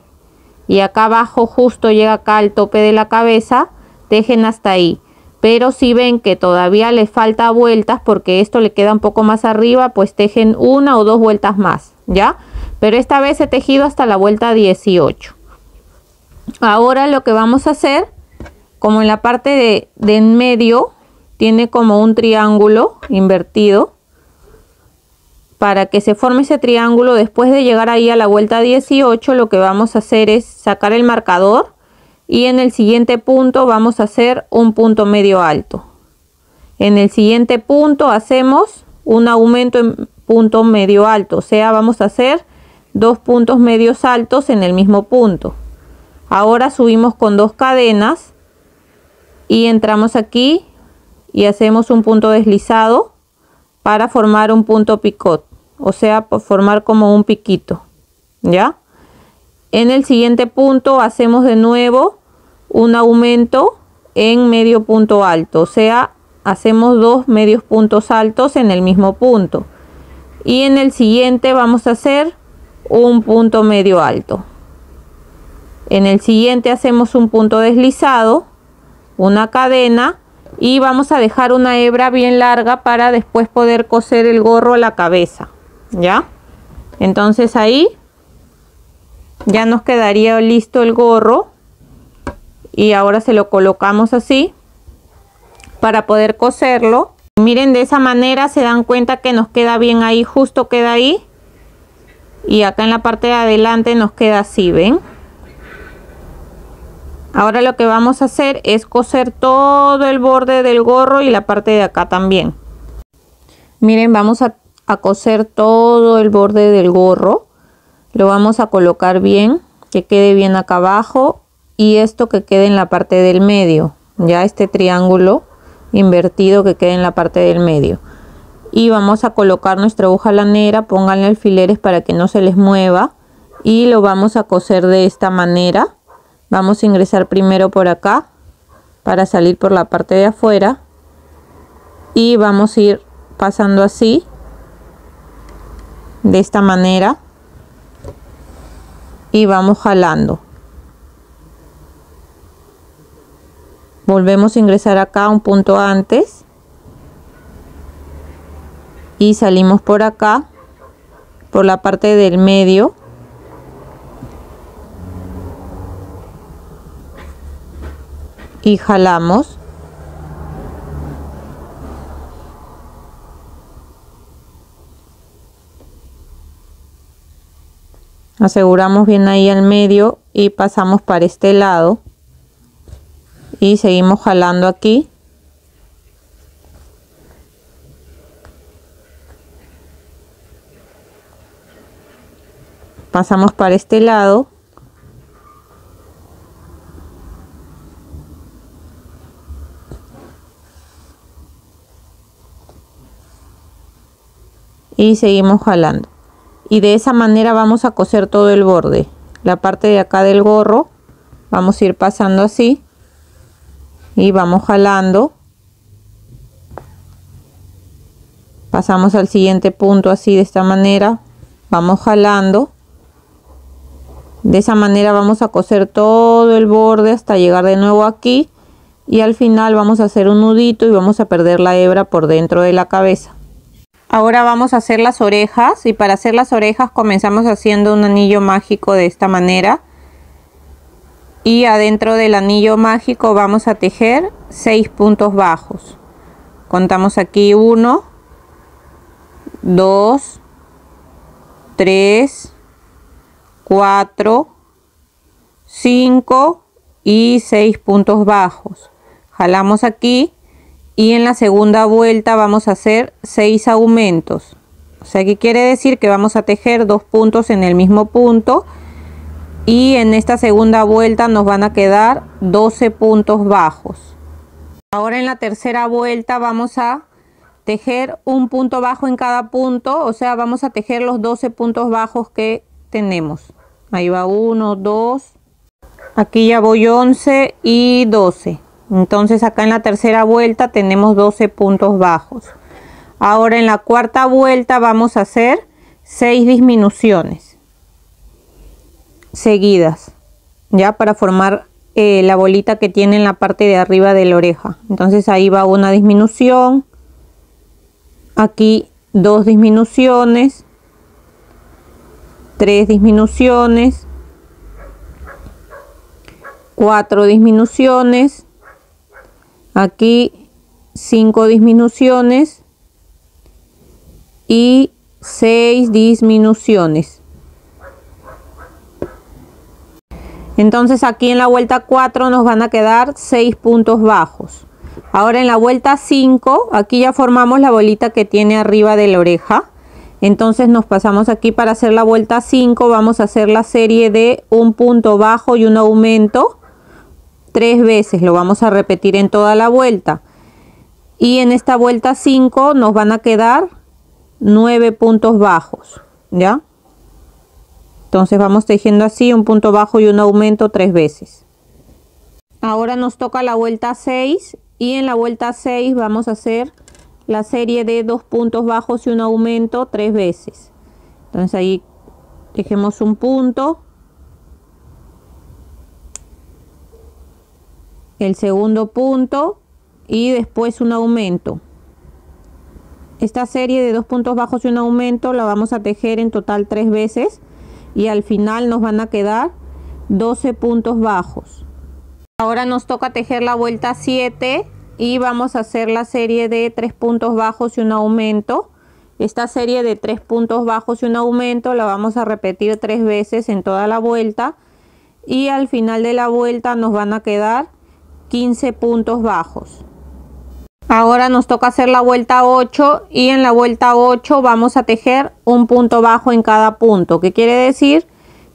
y acá abajo justo llega acá al tope de la cabeza, tejen hasta ahí. Pero si ven que todavía les falta vueltas porque esto le queda un poco más arriba, pues tejen 1 o 2 vueltas más, ¿ya? Pero esta vez he tejido hasta la vuelta 18. Ahora lo que vamos a hacer, como en la parte de en medio tiene como un triángulo invertido, para que se forme ese triángulo, después de llegar ahí a la vuelta 18, lo que vamos a hacer es sacar el marcador y en el siguiente punto vamos a hacer un punto medio alto. En el siguiente punto hacemos un aumento en punto medio alto, o sea, vamos a hacer 2 puntos medios altos en el mismo punto. Ahora subimos con 2 cadenas y entramos aquí y hacemos un punto deslizado para formar un punto picot, o sea, formar como un piquito, ¿ya? En el siguiente punto hacemos de nuevo un aumento en medio punto alto, o sea, hacemos 2 medios puntos altos en el mismo punto, y en el siguiente vamos a hacer un punto medio alto. En el siguiente hacemos un punto deslizado, una cadena, y vamos a dejar una hebra bien larga para después poder coser el gorro a la cabeza, ¿ya? Entonces ahí ya nos quedaría listo el gorro, y ahora se lo colocamos así para poder coserlo. Miren, de esa manera se dan cuenta que nos queda bien ahí, justo queda ahí, y acá en la parte de adelante nos queda así, ¿ven? Ahora lo que vamos a hacer es coser todo el borde del gorro y la parte de acá también. Miren, vamos a coser todo el borde del gorro. Lo vamos a colocar bien, que quede bien acá abajo, y esto que quede en la parte del medio. Ya este triángulo invertido que quede en la parte del medio. Y vamos a colocar nuestra aguja lanera, pónganle alfileres para que no se les mueva, y lo vamos a coser de esta manera. Vamos a ingresar primero por acá para salir por la parte de afuera, y vamos a ir pasando así, de esta manera, y vamos jalando. Volvemos a ingresar acá un punto antes y salimos por acá, por la parte del medio, y jalamos. Aseguramos bien ahí al medio y pasamos para este lado y seguimos jalando aquí. Pasamos para este lado. Y seguimos jalando. Y de esa manera vamos a coser todo el borde. La parte de acá del gorro vamos a ir pasando así. Y vamos jalando. Pasamos al siguiente punto así, de esta manera. Vamos jalando. De esa manera vamos a coser todo el borde hasta llegar de nuevo aquí. Y al final vamos a hacer un nudito y vamos a perder la hebra por dentro de la cabeza. Ahora vamos a hacer las orejas, y para hacer las orejas comenzamos haciendo un anillo mágico de esta manera, y adentro del anillo mágico vamos a tejer 6 puntos bajos. Contamos aquí 1, 2, 3, 4, 5 y 6 puntos bajos. Jalamos aquí. Y en la segunda vuelta vamos a hacer 6 aumentos. O sea, que quiere decir que vamos a tejer 2 puntos en el mismo punto. Y en esta segunda vuelta nos van a quedar 12 puntos bajos. Ahora en la tercera vuelta vamos a tejer un punto bajo en cada punto. O sea, vamos a tejer los 12 puntos bajos que tenemos. Ahí va 1, 2. Aquí ya voy 11 y 12. Entonces acá en la tercera vuelta tenemos 12 puntos bajos. Ahora en la cuarta vuelta vamos a hacer 6 disminuciones seguidas, ya para formar la bolita que tiene en la parte de arriba de la oreja. Entonces ahí va una disminución, aquí 2 disminuciones, 3 disminuciones, 4 disminuciones, aquí 5 disminuciones y 6 disminuciones. Entonces aquí en la vuelta 4 nos van a quedar 6 puntos bajos. Ahora en la vuelta 5, aquí ya formamos la bolita que tiene arriba de la oreja. Entonces nos pasamos aquí para hacer la vuelta 5. Vamos a hacer la serie de un punto bajo y un aumento 3 veces. Lo vamos a repetir en toda la vuelta. Y en esta vuelta 5 nos van a quedar 9 puntos bajos, ¿ya? Entonces vamos tejiendo así un punto bajo y un aumento 3 veces. Ahora nos toca la vuelta 6 y en la vuelta 6 vamos a hacer la serie de 2 puntos bajos y un aumento 3 veces. Entonces ahí dejemos un punto, el segundo punto y después un aumento. Esta serie de 2 puntos bajos y un aumento la vamos a tejer en total 3 veces y al final nos van a quedar 12 puntos bajos. Ahora nos toca tejer la vuelta 7 y vamos a hacer la serie de 3 puntos bajos y un aumento. Esta serie de 3 puntos bajos y un aumento la vamos a repetir 3 veces en toda la vuelta y al final de la vuelta nos van a quedar 15 puntos bajos. Ahora nos toca hacer la vuelta 8 y en la vuelta 8 vamos a tejer un punto bajo en cada punto, que quiere decir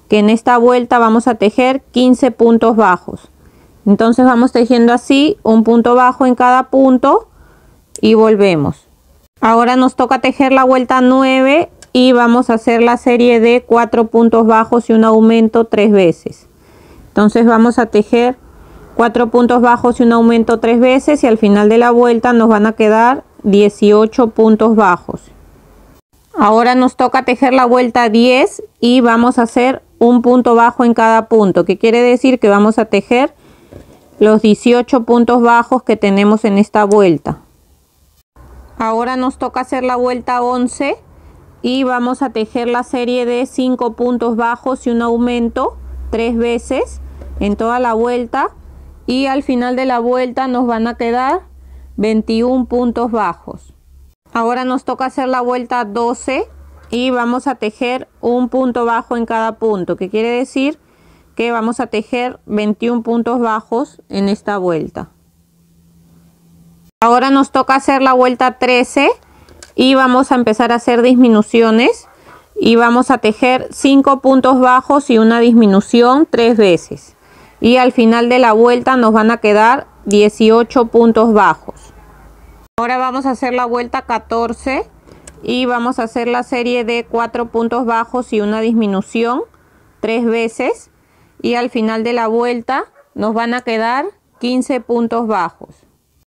que en esta vuelta vamos a tejer 15 puntos bajos. Entonces vamos tejiendo así un punto bajo en cada punto y volvemos. Ahora nos toca tejer la vuelta 9 y vamos a hacer la serie de 4 puntos bajos y un aumento 3 veces. Entonces vamos a tejer 4 puntos bajos y un aumento 3 veces y al final de la vuelta nos van a quedar 18 puntos bajos. Ahora nos toca tejer la vuelta 10 y vamos a hacer un punto bajo en cada punto, que quiere decir que vamos a tejer los 18 puntos bajos que tenemos en esta vuelta. Ahora nos toca hacer la vuelta 11 y vamos a tejer la serie de 5 puntos bajos y un aumento 3 veces en toda la vuelta y al final de la vuelta nos van a quedar 21 puntos bajos. Ahora nos toca hacer la vuelta 12 y vamos a tejer un punto bajo en cada punto, que quiere decir que vamos a tejer 21 puntos bajos en esta vuelta. Ahora nos toca hacer la vuelta 13 y vamos a empezar a hacer disminuciones y vamos a tejer 5 puntos bajos y una disminución 3 veces y al final de la vuelta nos van a quedar 18 puntos bajos. Ahora vamos a hacer la vuelta 14 y vamos a hacer la serie de 4 puntos bajos y una disminución 3 veces y al final de la vuelta nos van a quedar 15 puntos bajos.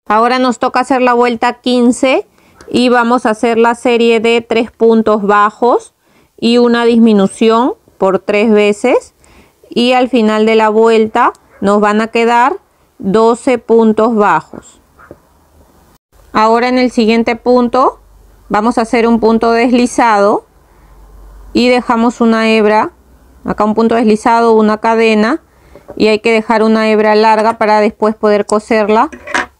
Ahora nos toca hacer la vuelta 15 y vamos a hacer la serie de 3 puntos bajos y una disminución por 3 veces y al final de la vuelta nos van a quedar 12 puntos bajos. Ahora en el siguiente punto vamos a hacer un punto deslizado y dejamos una hebra. Acá un punto deslizado, una cadena y hay que dejar una hebra larga para después poder coserla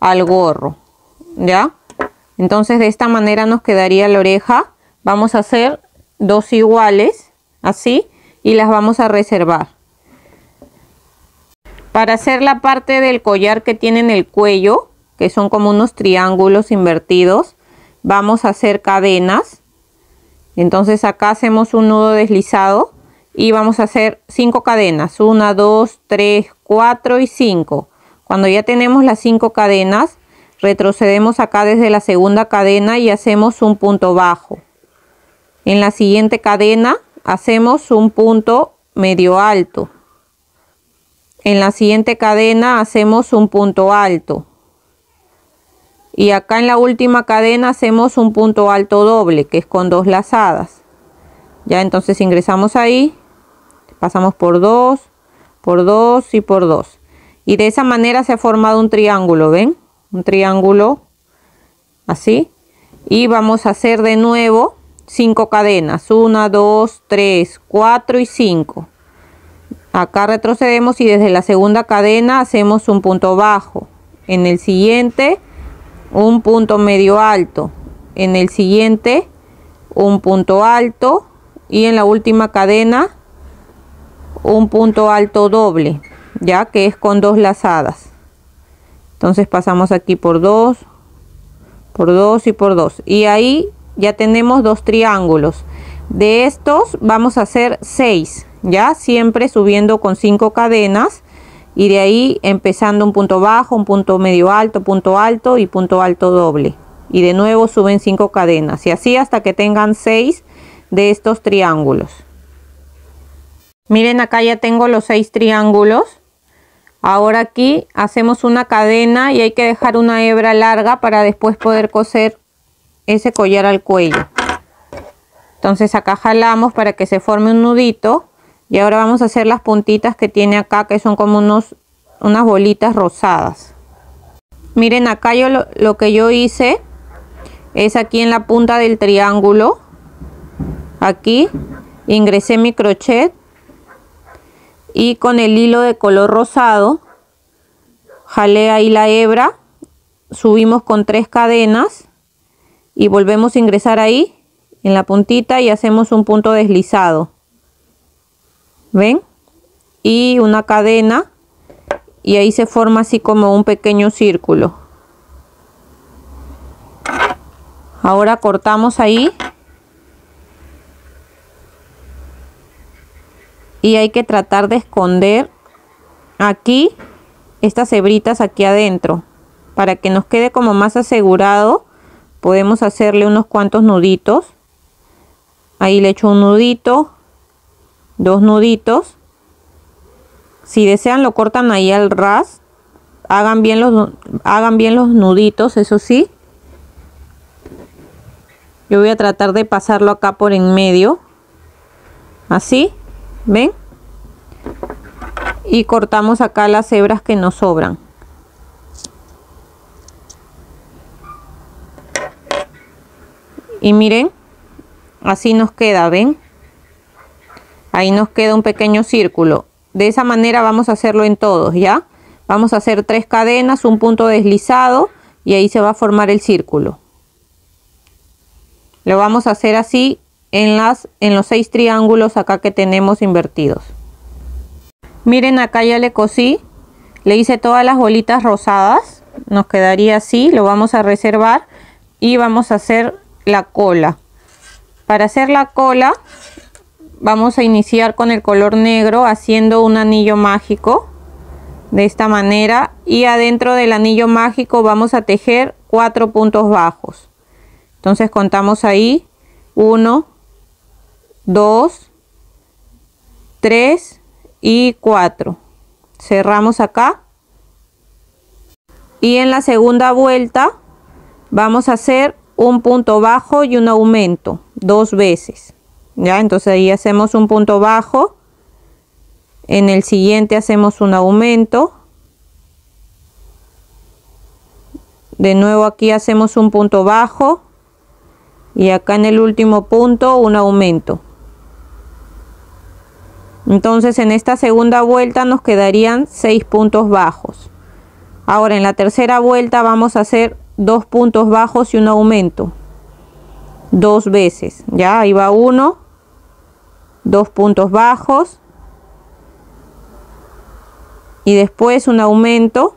al gorro, ¿ya? Entonces de esta manera nos quedaría la oreja. Vamos a hacer 2 iguales, así, y las vamos a reservar. Para hacer la parte del collar que tiene en el cuello, que son como unos triángulos invertidos, vamos a hacer cadenas. Entonces acá hacemos un nudo deslizado y vamos a hacer 5 cadenas, 1, 2, 3, 4 y 5. Cuando ya tenemos las 5 cadenas, retrocedemos acá desde la segunda cadena y hacemos un punto bajo. En la siguiente cadena hacemos un punto medio alto. En la siguiente cadena hacemos un punto alto. Y acá en la última cadena hacemos un punto alto doble, que es con 2 lazadas. Ya, entonces ingresamos ahí, pasamos por 2 y por 2. Y de esa manera se ha formado un triángulo, ¿ven? Un triángulo así. Y vamos a hacer de nuevo 5 cadenas. 1, 2, 3, 4 y 5. Acá retrocedemos y desde la segunda cadena hacemos un punto bajo. En el siguiente, un punto medio alto. En el siguiente, un punto alto. Y en la última cadena, un punto alto doble, ya que es con 2 lazadas. Entonces pasamos aquí por 2 y por 2. Y ahí ya tenemos 2 triángulos. De estos vamos a hacer 6, ya siempre subiendo con 5 cadenas. Y de ahí empezando un punto bajo, un punto medio alto, punto alto y punto alto doble. Y de nuevo suben 5 cadenas. Y así hasta que tengan 6 de estos triángulos. Miren, acá ya tengo los 6 triángulos. Ahora aquí hacemos una cadena y hay que dejar una hebra larga para después poder coser ese collar al cuello. Entonces acá jalamos para que se forme un nudito y ahora vamos a hacer las puntitas que tiene acá, que son como unas bolitas rosadas. Miren, acá lo que yo hice es aquí en la punta del triángulo, aquí ingresé mi crochet y con el hilo de color rosado jalé ahí la hebra, subimos con 3 cadenas y volvemos a ingresar ahí en la puntita y hacemos un punto deslizado, ¿ven? Y una cadena y ahí se forma así como un pequeño círculo. Ahora cortamos ahí y hay que tratar de esconder aquí estas hebritas aquí adentro para que nos quede como más asegurado. Podemos hacerle unos cuantos nuditos. Ahí le echo un nudito, 2 nuditos. Si desean lo cortan ahí al ras. Hagan bien los nuditos, eso sí. Yo voy a tratar de pasarlo acá por en medio. Así, ¿ven? Y cortamos acá las hebras que nos sobran. Y miren, así nos queda, ¿ven? Ahí nos queda un pequeño círculo. De esa manera vamos a hacerlo en todos, ¿ya? Vamos a hacer 3 cadenas, un punto deslizado y ahí se va a formar el círculo. Lo vamos a hacer así en los 6 triángulos acá que tenemos invertidos. Miren, acá ya le cosí, le hice todas las bolitas rosadas. Nos quedaría así, lo vamos a reservar y vamos a hacer la cola. Para hacer la cola vamos a iniciar con el color negro haciendo un anillo mágico de esta manera y adentro del anillo mágico vamos a tejer 4 puntos bajos. Entonces contamos ahí 1, 2, 3 y 4. Cerramos acá y en la segunda vuelta vamos a hacer un punto bajo y un aumento 2 veces, ya. Entonces ahí hacemos un punto bajo, en el siguiente hacemos un aumento, de nuevo aquí hacemos un punto bajo y acá en el último punto un aumento. Entonces en esta segunda vuelta nos quedarían 6 puntos bajos. Ahora en la tercera vuelta vamos a hacer 2 puntos bajos y un aumento 2 veces, ya. Ahí va 1, 2 puntos bajos y después un aumento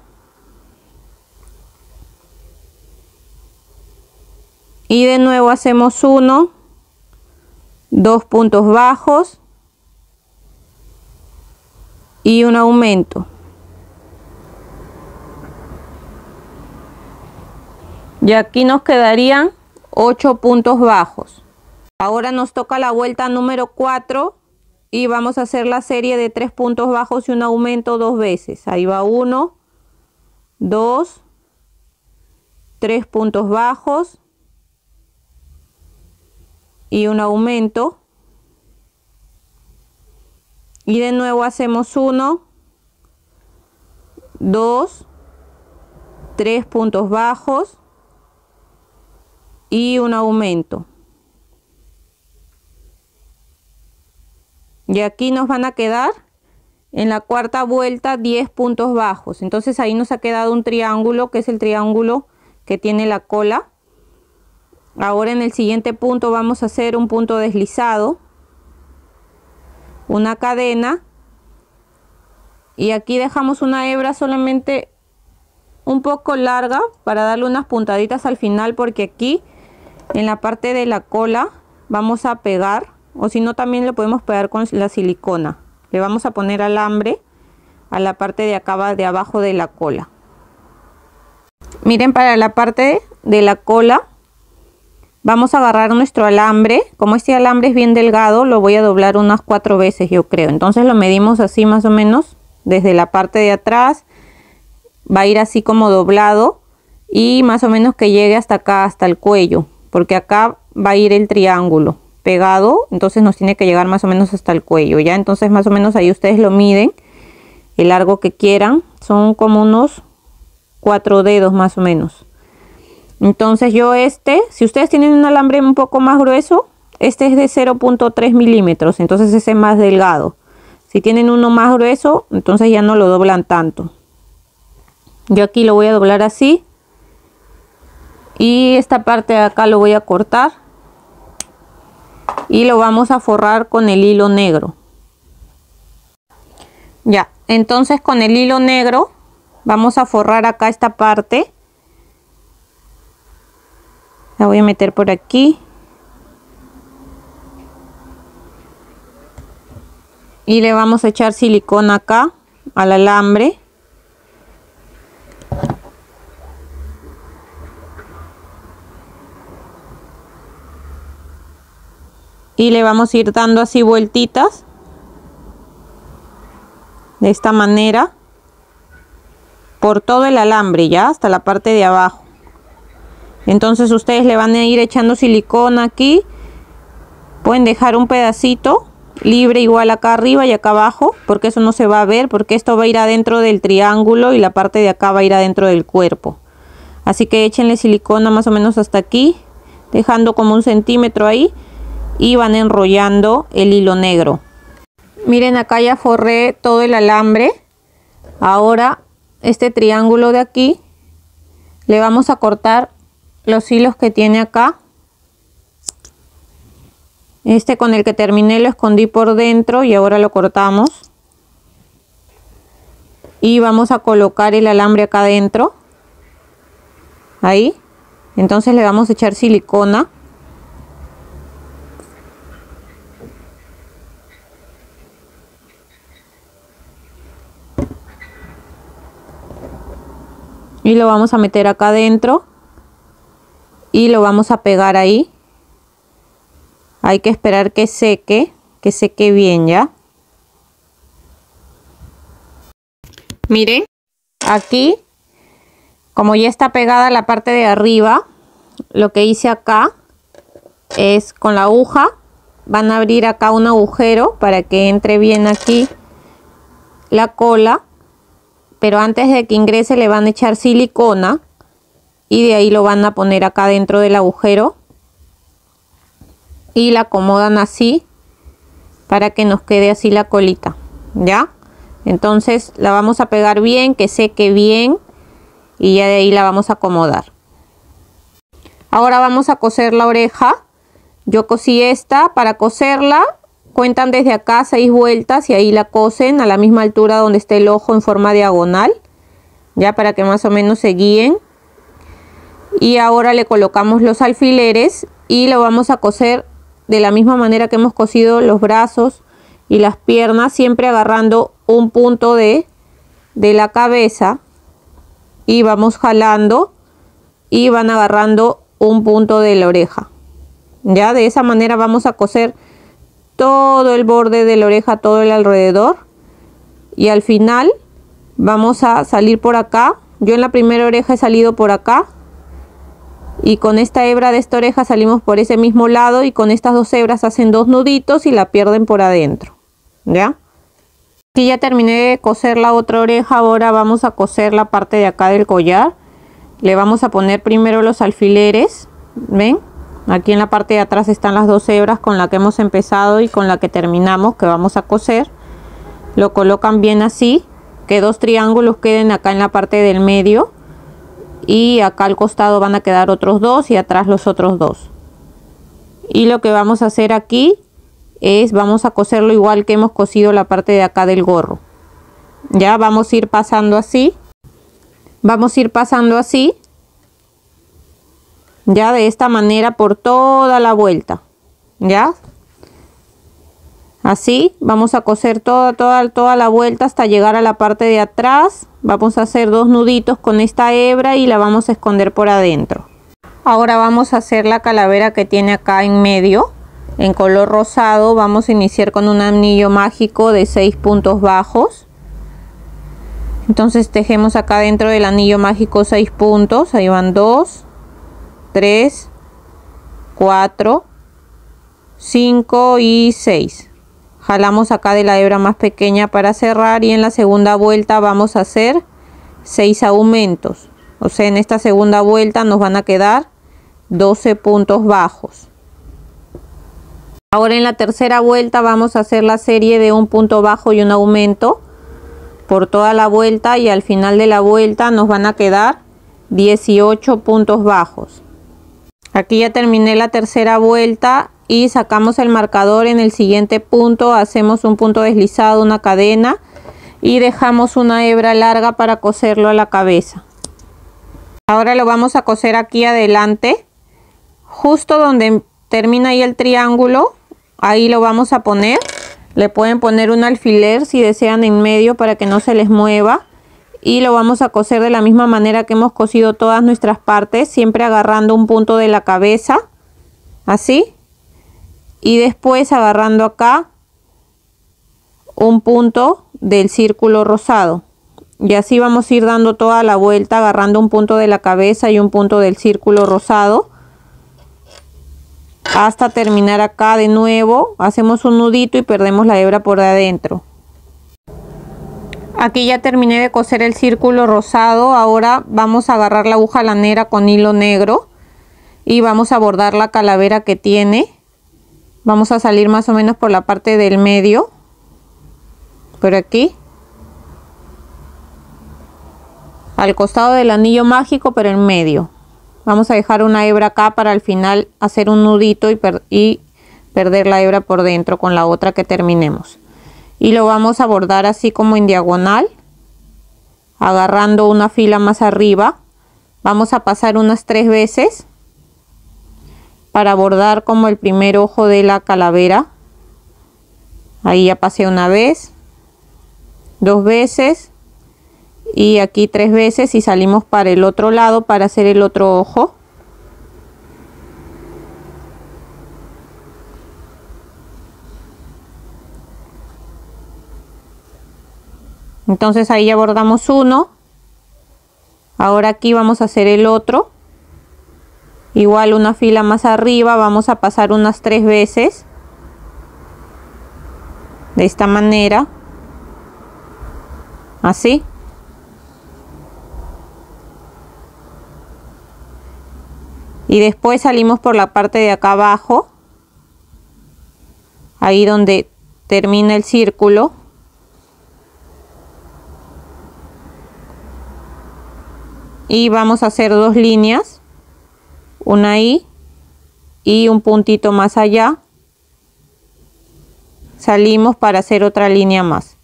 y de nuevo hacemos 1, 2 puntos bajos y un aumento. Y aquí nos quedarían 8 puntos bajos. Ahora nos toca la vuelta número 4 y vamos a hacer la serie de 3 puntos bajos y un aumento 2 veces. Ahí va 1, 2, 3 puntos bajos y un aumento. Y de nuevo hacemos 1, 2, 3 puntos bajos y un aumento. Y aquí nos van a quedar en la cuarta vuelta 10 puntos bajos. Entonces ahí nos ha quedado un triángulo, que es el triángulo que tiene la cola. Ahora en el siguiente punto vamos a hacer un punto deslizado, una cadena y aquí dejamos una hebra solamente un poco larga para darle unas puntaditas al final, porque aquí en la parte de la cola vamos a pegar, o si no también le podemos pegar con la silicona. Le vamos a poner alambre a la parte de acá, de abajo de la cola. Miren, para la parte de la cola vamos a agarrar nuestro alambre. Como este alambre es bien delgado, lo voy a doblar unas 4 veces, yo creo. Entonces lo medimos así más o menos desde la parte de atrás, va a ir así como doblado y más o menos que llegue hasta acá, hasta el cuello, porque acá va a ir el triángulo pegado, entonces nos tiene que llegar más o menos hasta el cuello, ya. Entonces más o menos ahí ustedes lo miden, el largo que quieran, son como unos 4 dedos más o menos. Entonces yo si ustedes tienen un alambre un poco más grueso, este es de 0.3 milímetros, entonces ese es más delgado. Si tienen uno más grueso, entonces ya no lo doblan tanto. Yo aquí lo voy a doblar así. Y esta parte de acá lo voy a cortar. Y lo vamos a forrar con el hilo negro. Ya, entonces con el hilo negro vamos a forrar acá esta parte. La voy a meter por aquí. Y le vamos a echar silicona acá al alambre. Y le vamos a ir dando así vueltitas. De esta manera. Por todo el alambre ya, hasta la parte de abajo. Entonces ustedes le van a ir echando silicona aquí. Pueden dejar un pedacito libre igual acá arriba y acá abajo, porque eso no se va a ver, porque esto va a ir adentro del triángulo y la parte de acá va a ir adentro del cuerpo. Así que échenle silicona más o menos hasta aquí, dejando como 1 centímetro ahí, y van enrollando el hilo negro. Miren, acá ya forré todo el alambre. Ahora este triángulo de aquí le vamos a cortar los hilos que tiene acá. Este con el que terminé lo escondí por dentro y ahora lo cortamos. Y vamos a colocar el alambre acá adentro. Ahí. Entonces le vamos a echar silicona. Y lo vamos a meter acá adentro. Y lo vamos a pegar ahí. Hay que esperar que seque bien ya. Miren, aquí, como ya está pegada la parte de arriba, lo que hice acá es con la aguja, van a abrir acá un agujero para que entre bien aquí la cola, pero antes de que ingrese le van a echar silicona y de ahí lo van a poner acá dentro del agujero. Y la acomodan así para que nos quede así la colita, ¿ya? Entonces la vamos a pegar bien, que seque bien y ya de ahí la vamos a acomodar. Ahora vamos a coser la oreja. Yo cosí esta. Para coserla cuentan desde acá 6 vueltas y ahí la cosen a la misma altura donde esté el ojo en forma diagonal, ya, para que más o menos se guíen. Y ahora le colocamos los alfileres y lo vamos a coser de la misma manera que hemos cosido los brazos y las piernas, siempre agarrando un punto de la cabeza y vamos jalando y van agarrando un punto de la oreja. Ya, de esa manera vamos a coser todo el borde de la oreja, todo el alrededor, y al final vamos a salir por acá. Yo en la primera oreja he salido por acá. Y con esta hebra de esta oreja salimos por ese mismo lado y con estas 2 hebras hacen 2 nuditos y la pierden por adentro, ¿ya? Aquí ya terminé de coser la otra oreja, ahora vamos a coser la parte de acá del collar. Le vamos a poner primero los alfileres, ¿ven? Aquí en la parte de atrás están las 2 hebras con la que hemos empezado y con la que terminamos, que vamos a coser. Lo colocan bien así, que 2 triángulos queden acá en la parte del medio. Y acá al costado van a quedar otros 2 y atrás los otros 2. Y lo que vamos a hacer aquí es, vamos a coserlo igual que hemos cosido la parte de acá del gorro. Ya vamos a ir pasando así. Vamos a ir pasando así. Ya de esta manera por toda la vuelta. Ya. Así vamos a coser toda la vuelta hasta llegar a la parte de atrás. Vamos a hacer 2 nuditos con esta hebra y la vamos a esconder por adentro. Ahora vamos a hacer la calavera que tiene acá en medio en color rosado. Vamos a iniciar con un anillo mágico de 6 puntos bajos. Entonces tejemos acá dentro del anillo mágico 6 puntos. Ahí van 2, 3, 4, 5 y 6. Jalamos acá de la hebra más pequeña para cerrar, y en la segunda vuelta vamos a hacer 6 aumentos. O sea, en esta segunda vuelta nos van a quedar 12 puntos bajos. Ahora en la tercera vuelta vamos a hacer la serie de un punto bajo y un aumento por toda la vuelta, y al final de la vuelta nos van a quedar 18 puntos bajos. Aquí ya terminé la tercera vuelta y sacamos el marcador. En el siguiente punto hacemos un punto deslizado, una cadena, y dejamos una hebra larga para coserlo a la cabeza. Ahora lo vamos a coser aquí adelante, justo donde termina ahí el triángulo. Ahí lo vamos a poner. Le pueden poner un alfiler si desean en medio para que no se les mueva. Y lo vamos a coser de la misma manera que hemos cosido todas nuestras partes, siempre agarrando un punto de la cabeza, así. Y después agarrando acá un punto del círculo rosado. Y así vamos a ir dando toda la vuelta, agarrando un punto de la cabeza y un punto del círculo rosado, hasta terminar acá de nuevo. Hacemos un nudito y perdemos la hebra por adentro. Aquí ya terminé de coser el círculo rosado. Ahora vamos a agarrar la aguja lanera con hilo negro y vamos a bordar la calavera que tiene. Vamos a salir más o menos por la parte del medio, por aquí, al costado del anillo mágico, pero en medio. Vamos a dejar una hebra acá para al final hacer un nudito y perder la hebra por dentro con la otra que terminemos. Y lo vamos a bordar así como en diagonal, agarrando una fila más arriba. Vamos a pasar unas 3 veces para bordar como el primer ojo de la calavera. Ahí ya pasé una vez, 2 veces y aquí 3 veces, y salimos para el otro lado para hacer el otro ojo. Entonces ahí ya bordamos uno. Ahora aquí vamos a hacer el otro, igual una fila más arriba. Vamos a pasar unas 3 veces de esta manera, así. Y después salimos por la parte de acá abajo, ahí donde termina el círculo, y vamos a hacer 2 líneas, una ahí y un puntito más allá. Salimos para hacer otra línea más,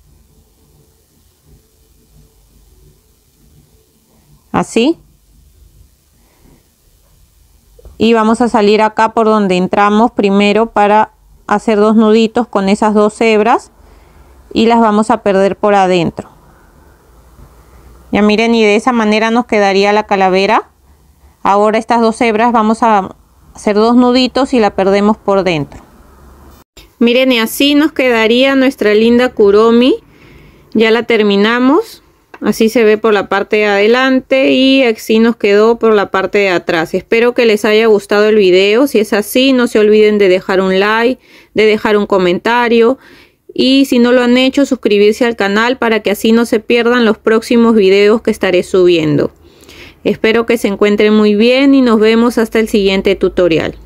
así. Y vamos a salir acá por donde entramos primero para hacer 2 nuditos con esas 2 hebras, y las vamos a perder por adentro. Ya miren, y de esa manera nos quedaría la calavera. Ahora estas 2 hebras vamos a hacer 2 nuditos y la perdemos por dentro. Miren, y así nos quedaría nuestra linda Kuromi. Ya la terminamos. Así se ve por la parte de adelante y así nos quedó por la parte de atrás. Espero que les haya gustado el video. Si es así, no se olviden de dejar un like, de dejar un comentario. Y si no lo han hecho, suscribirse al canal para que así no se pierdan los próximos videos que estaré subiendo. Espero que se encuentren muy bien y nos vemos hasta el siguiente tutorial.